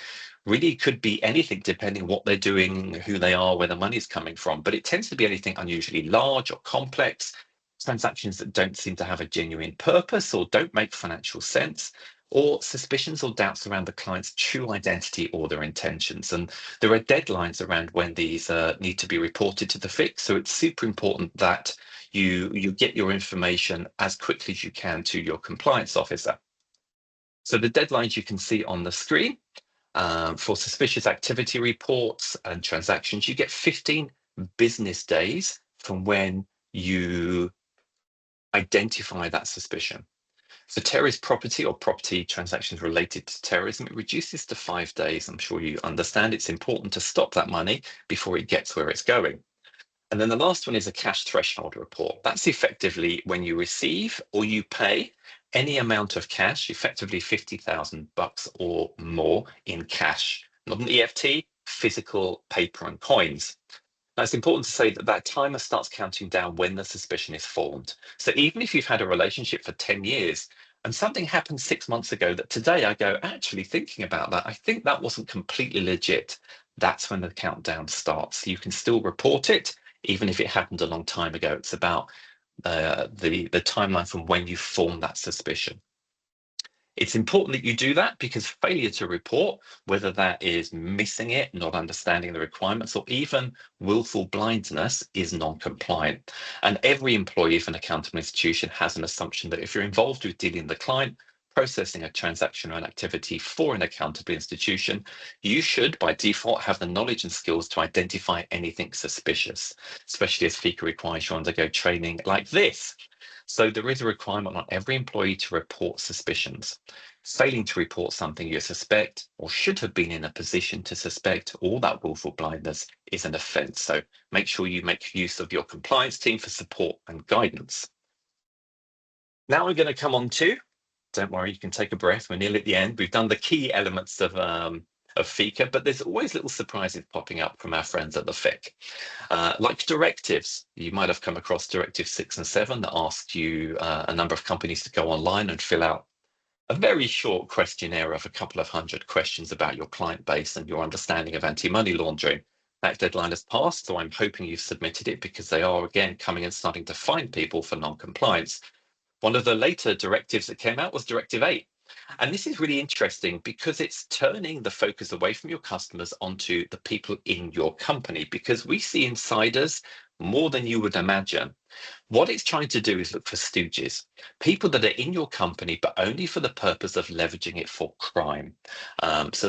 really could be anything depending what they're doing, who they are, where the money's coming from. But it tends to be anything unusually large or complex, transactions that don't seem to have a genuine purpose or don't make financial sense, or suspicions or doubts around the client's true identity or their intentions. And there are deadlines around when these need to be reported to the FIC. So it's super important that you get your information as quickly as you can to your compliance officer. So the deadlines you can see on the screen. For suspicious activity reports and transactions, you get 15 business days from when you identify that suspicion. For terrorist property or property transactions related to terrorism, it reduces to 5 days. I'm sure you understand it's important to stop that money before it gets where it's going. And then the last one is a cash threshold report. That's effectively when you receive or you pay any amount of cash, effectively $50,000 or more in cash, not an EFT, physical paper and coins. Now, it's important to say that that timer starts counting down when the suspicion is formed. So even if you've had a relationship for 10 years and something happened 6 months ago that today I go, actually thinking about that, I think that wasn't completely legit. That's when the countdown starts. You can still report it, even if it happened a long time ago. It's about the timeline from when you form that suspicion. It's important that you do that because failure to report, whether that is missing it, not understanding the requirements, or even willful blindness, is non-compliant. And every employee of an accountable institution has an assumption that if you're involved with dealing with the client, processing a transaction or an activity for an accountable institution, you should, by default, have the knowledge and skills to identify anything suspicious, especially as FICA requires you to undergo training like this. So there is a requirement on every employee to report suspicions. Failing to report something you suspect or should have been in a position to suspect, all that willful blindness, is an offence. So make sure you make use of your compliance team for support and guidance. Now we're going to come on to, don't worry, you can take a breath. We're nearly at the end. We've done the key elements of FICA, but there's always little surprises popping up from our friends at the FIC. Like directives, you might have come across Directive 6 and 7 that asked you, a number of companies, to go online and fill out a very short questionnaire of a couple of 100 questions about your client base and your understanding of anti-money laundering. That deadline has passed, so I'm hoping you've submitted it because they are, again, coming and starting to fine people for non-compliance. One of the later directives that came out was Directive 8. And this is really interesting because it's turning the focus away from your customers onto the people in your company, because we see insiders more than you would imagine. What it's trying to do is look for stooges, people that are in your company, but only for the purpose of leveraging it for crime. So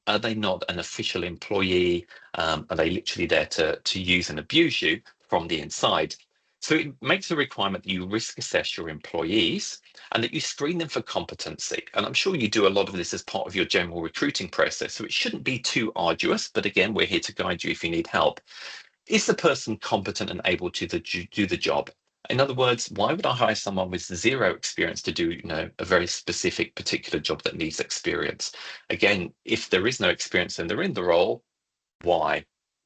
are they not an official employee? Are they literally there to use and abuse you from the inside? So it makes a requirement that you risk assess your employees and that you screen them for competency. And I'm sure you do a lot of this as part of your general recruiting process, so it shouldn't be too arduous. But again, we're here to guide you if you need help. Is the person competent and able to do the job? In other words, why would I hire someone with zero experience to do, a very specific particular job that needs experience? Again, if there is no experience and they're in the role, why?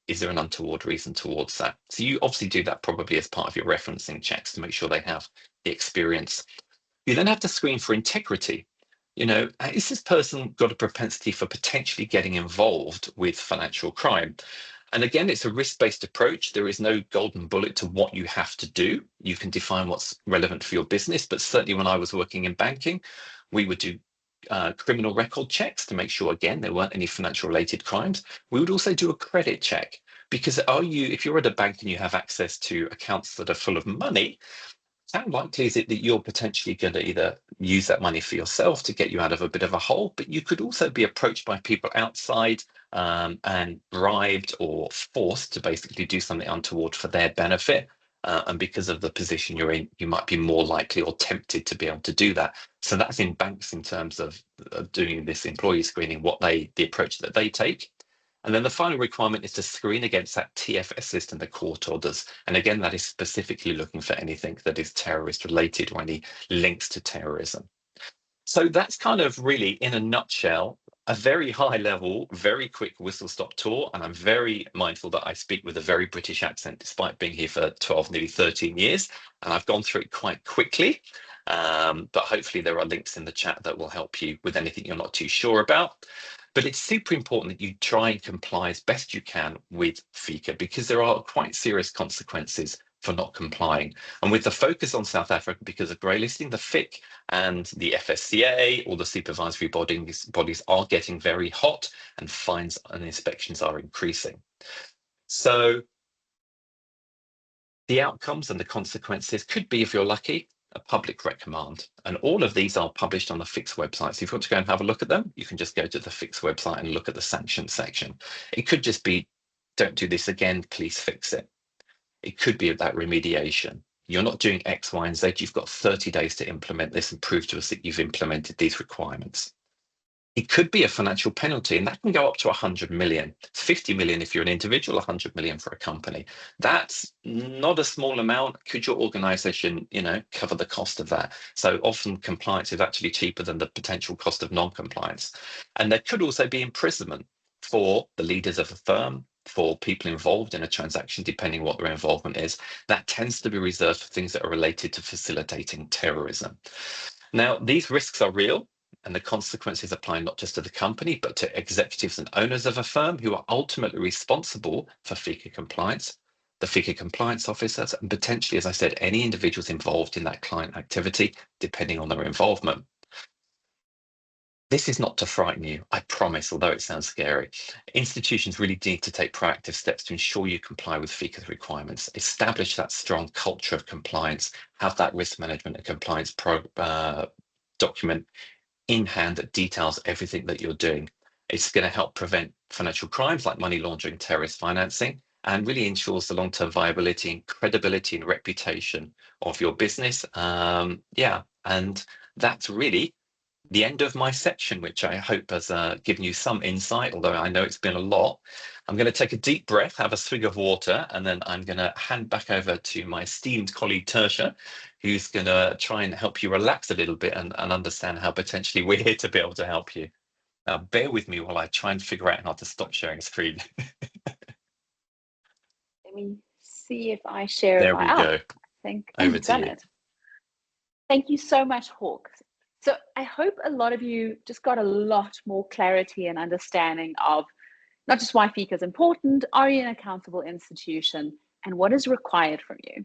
Is there an untoward reason towards that? So you obviously do that probably as part of your referencing checks to make sure they have the experience. You then have to screen for integrity. Is this person got a propensity for potentially getting involved with financial crime? And again, it's a risk-based approach. There is no golden bullet to what you have to do. You can define what's relevant for your business, but certainly when I was working in banking, we would do criminal record checks to make sure, again, there weren't any financial related crimes. We would also do a credit check, because if you're at a bank and you have access to accounts that are full of money, how likely is it that you're potentially going to either use that money for yourself to get you out of a bit of a hole, but you could also be approached by people outside and bribed or forced to basically do something untoward for their benefit. And because of the position you're in, you might be more likely or tempted to be able to do that. So that's in banks in terms of doing this employee screening, the approach that they take. And then the final requirement is to screen against that TFS list and the court orders. And again, that is specifically looking for anything that is terrorist related or any links to terrorism. So that's kind of really, in a nutshell, a very high level, very quick whistle stop tour. And I'm very mindful that I speak with a very British accent, despite being here for 12, nearly 13 years. And I've gone through it quite quickly. But hopefully there are links in the chat that will help you with anything you're not too sure about. But it's super important that you try and comply as best you can with FICA, because there are quite serious consequences for not complying. And with the focus on South Africa, because of grey listing, the FIC and the FSCA, all the supervisory bodies are getting very hot, and fines and inspections are increasing. So the outcomes and the consequences could be, if you're lucky, a public reprimand. And all of these are published on the FIC's website. So if you want to go and have a look at them, you can just go to the FIC's website and look at the sanctions section. It could just be, don't do this again, please fix it. It could be about remediation. You're not doing X, Y, and Z. You've got 30 days to implement this and prove to us that you've implemented these requirements. It could be a financial penalty, and that can go up to 100 million. 50 million if you're an individual, 100 million for a company. That's not a small amount. Could your organization, cover the cost of that? So often compliance is actually cheaper than the potential cost of non-compliance. And there could also be imprisonment for the leaders of a firm, for people involved in a transaction, depending what their involvement is. That tends to be reserved for things that are related to facilitating terrorism. Now, these risks are real, and the consequences apply not just to the company, but to executives and owners of a firm who are ultimately responsible for FICA compliance, the FICA compliance officers, and potentially, as I said, any individuals involved in that client activity, depending on their involvement. This is not to frighten you, I promise, although it sounds scary. Institutions really need to take proactive steps to ensure you comply with FICA's requirements, establish that strong culture of compliance, have that risk management and compliance document in hand that details everything that you're doing. It's going to help prevent financial crimes like money laundering, terrorist financing, and really ensures the long-term viability and credibility and reputation of your business. And that's really the end of my section, which I hope has given you some insight, although I know it's been a lot. I'm going to take a deep breath, have a swig of water, and then I'm going to hand back over to my esteemed colleague, Tertia, who's going to try and help you relax a little bit and understand how potentially we're here to be able to help you. Now, bear with me while I try and figure out how to stop sharing screen. Let me see if I share there it. We go. I think Over I've to done you. it. Thank you so much, Hawk. So I hope a lot of you just got a lot more clarity and understanding of not just why FICA is important, are you an accountable institution, and what is required from you.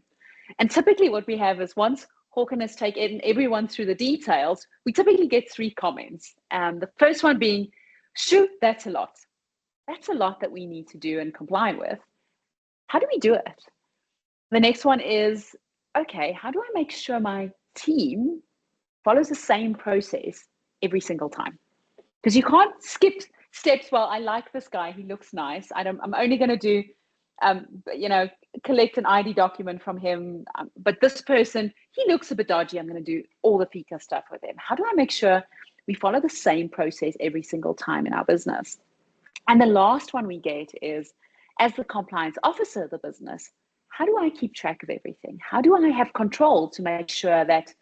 And typically what we have is, once Hawken has taken everyone through the details, we typically get 3 comments. The first one being, shoot, that's a lot. That's a lot that we need to do and comply with. How do we do it? The next one is, okay, how do I make sure my team follows the same process every single time? Because you can't skip steps. Well, I like this guy, he looks nice. I'm only going to do, collect an ID document from him. But this person, he looks a bit dodgy. I'm going to do all the FICA stuff with him. How do I make sure we follow the same process every single time in our business? And the last one we get is, as the compliance officer of the business, how do I keep track of everything? How do I have control to make sure that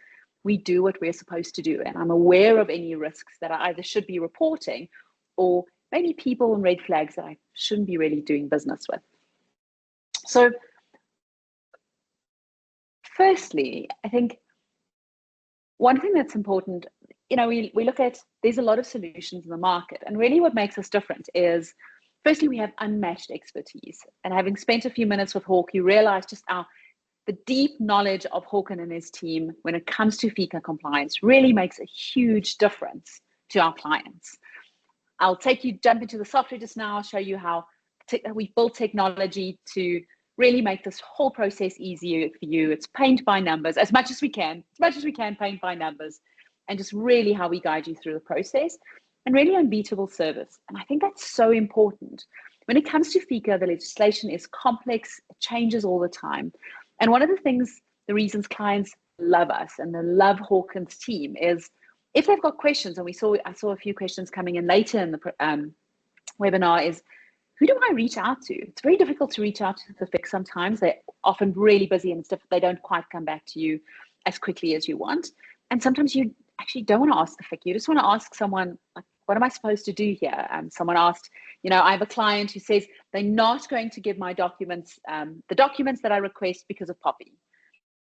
we do what we're supposed to do? And I'm aware of any risks that I either should be reporting, or maybe people and red flags that I shouldn't be really doing business with. So firstly, I think one thing that's important, we look at, there's a lot of solutions in the market, and really what makes us different is, firstly, we have unmatched expertise. And having spent a few minutes with Hawk, you realize just the deep knowledge of Hawken and his team when it comes to FICA compliance really makes a huge difference to our clients. I'll jump into the software just now. I'll show you how we've built technology to really make this whole process easier for you. It's paint by numbers, as much as we can paint by numbers, and just really how we guide you through the process, and really unbeatable service. And I think that's so important. When it comes to FICA, the legislation is complex, it changes all the time. And one of the reasons clients love us and they love Hawken's team is, if they've got questions, and I saw a few questions coming in later in the webinar, is who do I reach out to? It's very difficult to reach out to the FIC sometimes. They're often really busy and stuff. They don't quite come back to you as quickly as you want. And sometimes you actually don't want to ask the FIC. You just want to ask someone, like, what am I supposed to do here? Someone asked, I have a client who says they're not going to give my documents, the documents that I request, because of POPI.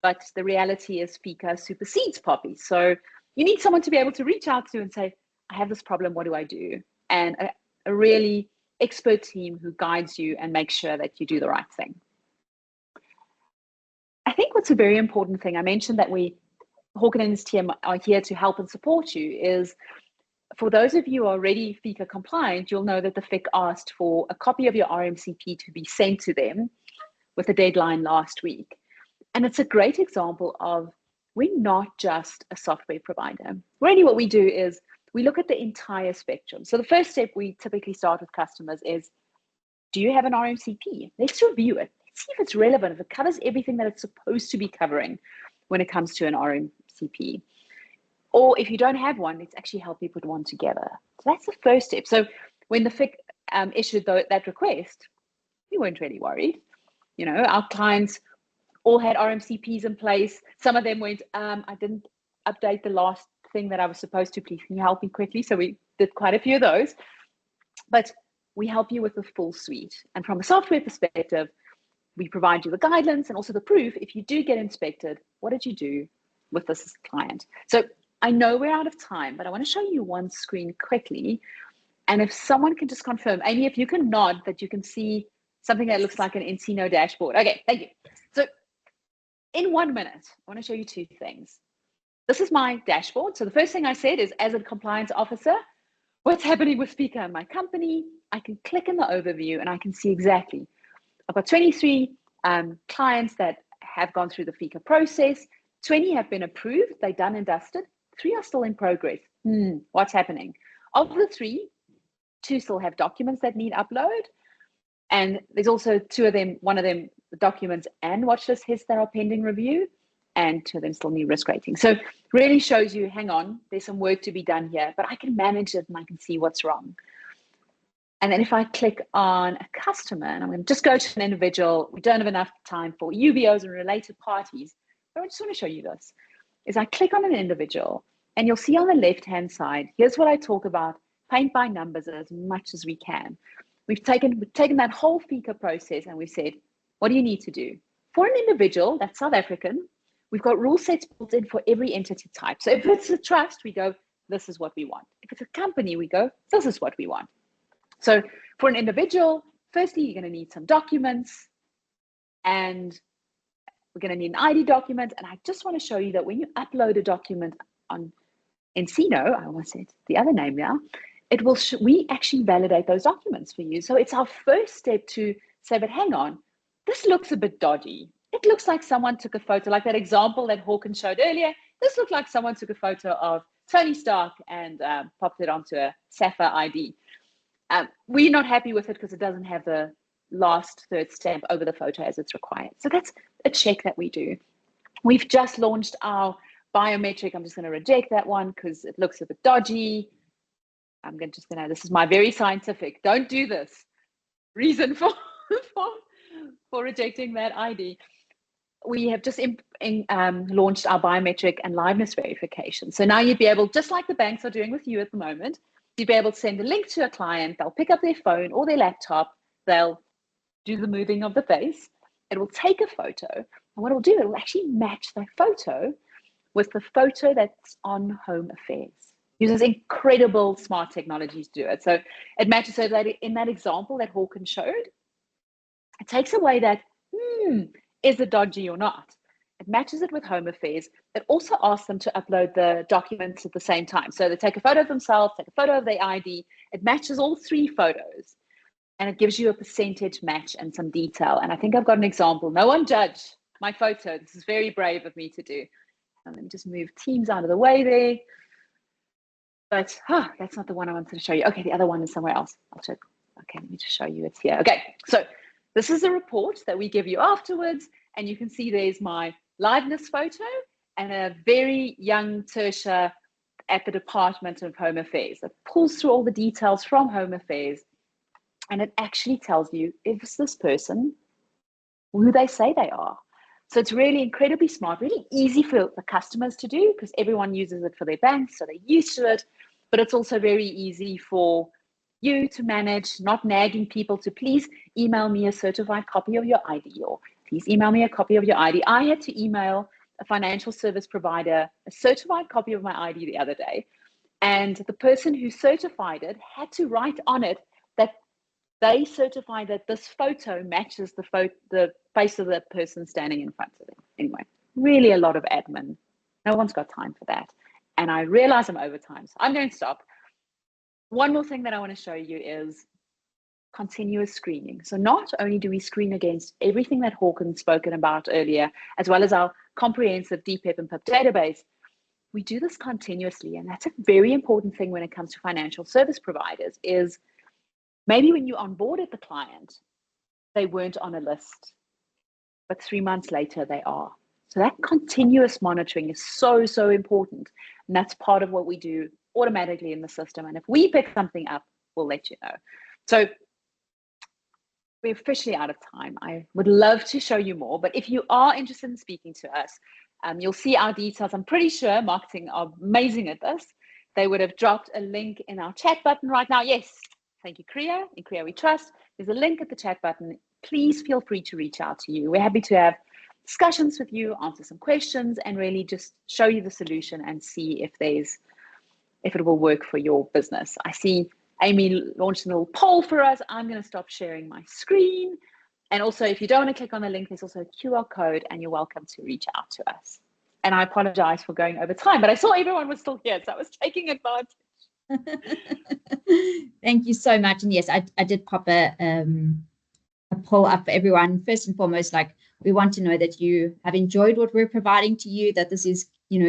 But the reality is FICA supersedes POPI. So you need someone to be able to reach out to and say, I have this problem, what do I do? And a really expert team who guides you and makes sure that you do the right thing. I think what's a very important thing, I mentioned that Hawken and his team are here to help and support you, is for those of you who are already FICA compliant, you'll know that the FIC asked for a copy of your RMCP to be sent to them with a deadline last week. And it's a great example of, we're not just a software provider. Really what we do is we look at the entire spectrum. So the first step we typically start with customers is, do you have an RMCP? Let's review it. Let's see if it's relevant, if it covers everything that it's supposed to be covering when it comes to an RMCP. Or if you don't have one, let's actually help you put one together. So that's the first step. So when the FIC issued that request, we weren't really worried. Our clients all had RMCPs in place. Some of them went, I didn't update the last thing that I was supposed to. Please, can you help me quickly? So we did quite a few of those. But we help you with the full suite. And from a software perspective, we provide you the guidelines and also the proof. If you do get inspected, what did you do with this client? So I know we're out of time, but I want to show you one screen quickly. And if someone can just confirm, Amy, if you can nod that you can see something that looks like an Ncino dashboard. Okay, thank you. So in 1 minute, I want to show you 2 things. This is my dashboard. So the first thing I said is, as a compliance officer, what's happening with FICA in my company? I can click in the overview and I can see exactly. I've got 23 clients that have gone through the FICA process. 20 have been approved. They're done and dusted. 3 are still in progress. What's happening? Of the 3, 2 still have documents that need upload. And there's also 2 of them, one of them, the documents and watch list hits that are pending review, and 2 of them still need risk rating. So really shows you, hang on, there's some work to be done here, but I can manage it and I can see what's wrong. And then if I click on a customer, and I'm going to just go to an individual, we don't have enough time for UBOs and related parties, but I just want to show you this, is I click on an individual, and you'll see on the left-hand side, here's what I talk about, paint by numbers as much as we can. We've taken that whole FICA process and we said, what do you need to do? For an individual that's South African, we've got rule sets built in for every entity type. So if it's a trust, we go, this is what we want. If it's a company, we go, this is what we want. So for an individual, firstly, you're going to need some documents, and we're going to need an ID document. And I just want to show you that when you upload a document on Ncino, I almost said the other name now, it will we actually validate those documents for you. So it's our first step to say, but hang on, this looks a bit dodgy. It looks like someone took a photo, like that example that Hawkins showed earlier. This looked like someone took a photo of Tony Stark and popped it onto a Sapphire ID. We're not happy with it because it doesn't have the last third stamp over the photo as it's required. So that's a check that we do. We've just launched our biometric. I'm just going to reject that one because it looks a bit dodgy. This is my very scientific, don't do this, reason for rejecting that ID. We have just launched our biometric and liveness verification. So now you'd be able, just like the banks are doing with you at the moment, you'd be able to send a link to a client. They'll pick up their phone or their laptop. They'll do the moving of the face. It will take a photo. And what it will do, it will actually match that photo with the photo that's on Home Affairs. Uses incredible smart technologies to do it. So it matches, so that in that example that Hawkins showed, it takes away that, is it dodgy or not? It matches it with Home Affairs. It also asks them to upload the documents at the same time. So they take a photo of themselves, take a photo of their ID. It matches all three photos. And it gives you a percentage match and some detail. And I think I've got an example. No one judge my photo. This is very brave of me to do. Let me just move Teams out of the way there. But that's not the one I wanted to show you. Okay, the other one is somewhere else. I'll check. Okay, let me just show you it's here. Okay, so this is a report that we give you afterwards. And you can see there's my liveness photo and a very young Tertia at the Department of Home Affairs. It pulls through all the details from Home Affairs. And it actually tells you if it's this person, who they say they are. So it's really incredibly smart, really easy for the customers to do because everyone uses it for their banks, so they're used to it. But it's also very easy for you to manage, not nagging people to please email me a certified copy of your ID or please email me a copy of your ID. I had to email a financial service provider a certified copy of my ID the other day. And the person who certified it had to write on it that they certify that this photo matches the face of the person standing in front of them. Anyway, really a lot of admin. No one's got time for that. And I realize I'm over time, so I'm going to stop. One more thing that I want to show you is continuous screening. So not only do we screen against everything that Hawkins spoken about earlier, as well as our comprehensive DPEP and PIP database, we do this continuously. And that's a very important thing when it comes to financial service providers is maybe when you onboarded the client, they weren't on a list, but 3 months later they are. So that continuous monitoring is so, so important. And that's part of what we do automatically in the system. And if we pick something up, we'll let you know. So we're officially out of time. I would love to show you more, but if you are interested in speaking to us, you'll see our details. I'm pretty sure marketing are amazing at this. They would have dropped a link in our chat button right now. Yes, thank you, Kriya. In Kriya We Trust. There's a link at the chat button. Please feel free to reach out to you. We're happy to have discussions with you, answer some questions, and really just show you the solution and see if it will work for your business. I see Amy launched a little poll for us. I'm going to stop sharing my screen. And also, if you don't want to click on the link, there's also a QR code, and you're welcome to reach out to us. And I apologize for going over time, but I saw everyone was still here, so I was taking advantage. Thank you so much. And yes, I did pop a poll up for everyone. First and foremost, like, we want to know that you have enjoyed what we're providing to you, that this is,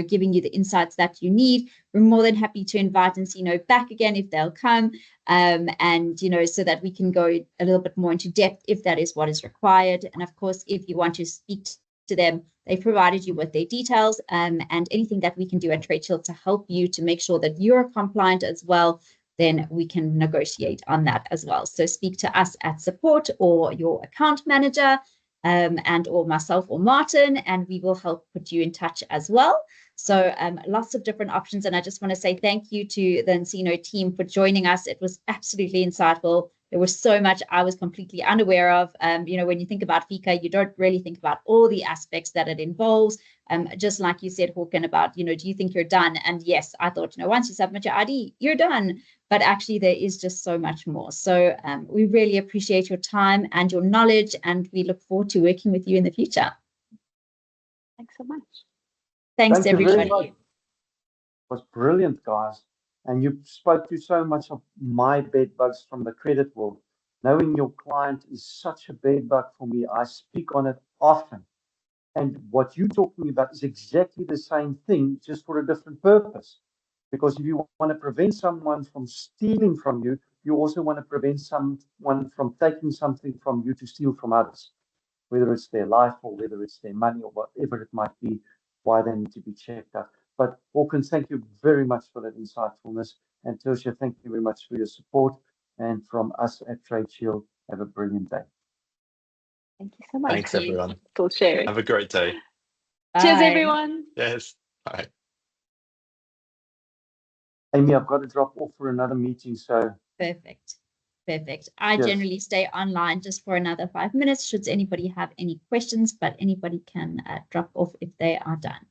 giving you the insights that you need. We're more than happy to invite Ncino back again if they'll come, and so that we can go a little bit more into depth if that is what is required. And of course, if you want to speak to them, they provided you with their details, and anything that we can do at Trade Shield to help you to make sure that you're compliant as well, then we can negotiate on that as well. So speak to us at support or your account manager, and or myself or Martin, and we will help put you in touch as well. So lots of different options. And I just want to say thank you to the Ncino team for joining us. It was absolutely insightful. There was so much I was completely unaware of. When you think about FICA, you don't really think about all the aspects that it involves. Just like you said, Hawken, about, do you think you're done? And yes, I thought, once you submit your ID, you're done. But actually, there is just so much more. So we really appreciate your time and your knowledge, and we look forward to working with you in the future. Thanks so much. Thanks, Thank you very everybody. much. It was brilliant, guys. And you spoke to so much of my bed bugs from the credit world. Knowing your client is such a bed bug for me, I speak on it often. And what you're talking about is exactly the same thing, just for a different purpose. Because if you want to prevent someone from stealing from you, you also want to prevent someone from taking something from you to steal from others, whether it's their life or whether it's their money or whatever it might be, why they need to be checked out. But Hawkins, thank you very much for that insightfulness. And Tertia, thank you very much for your support. And from us at Trade Shield, have a brilliant day. Thank you so much. Thanks, everyone. For sharing. Have a great day. Cheers, Bye. everyone. Yes. Bye. Amy, I've got to drop off for another meeting, so Perfect. Perfect. I Yes. generally stay online just for another 5 minutes should anybody have any questions, but anybody can drop off if they are done.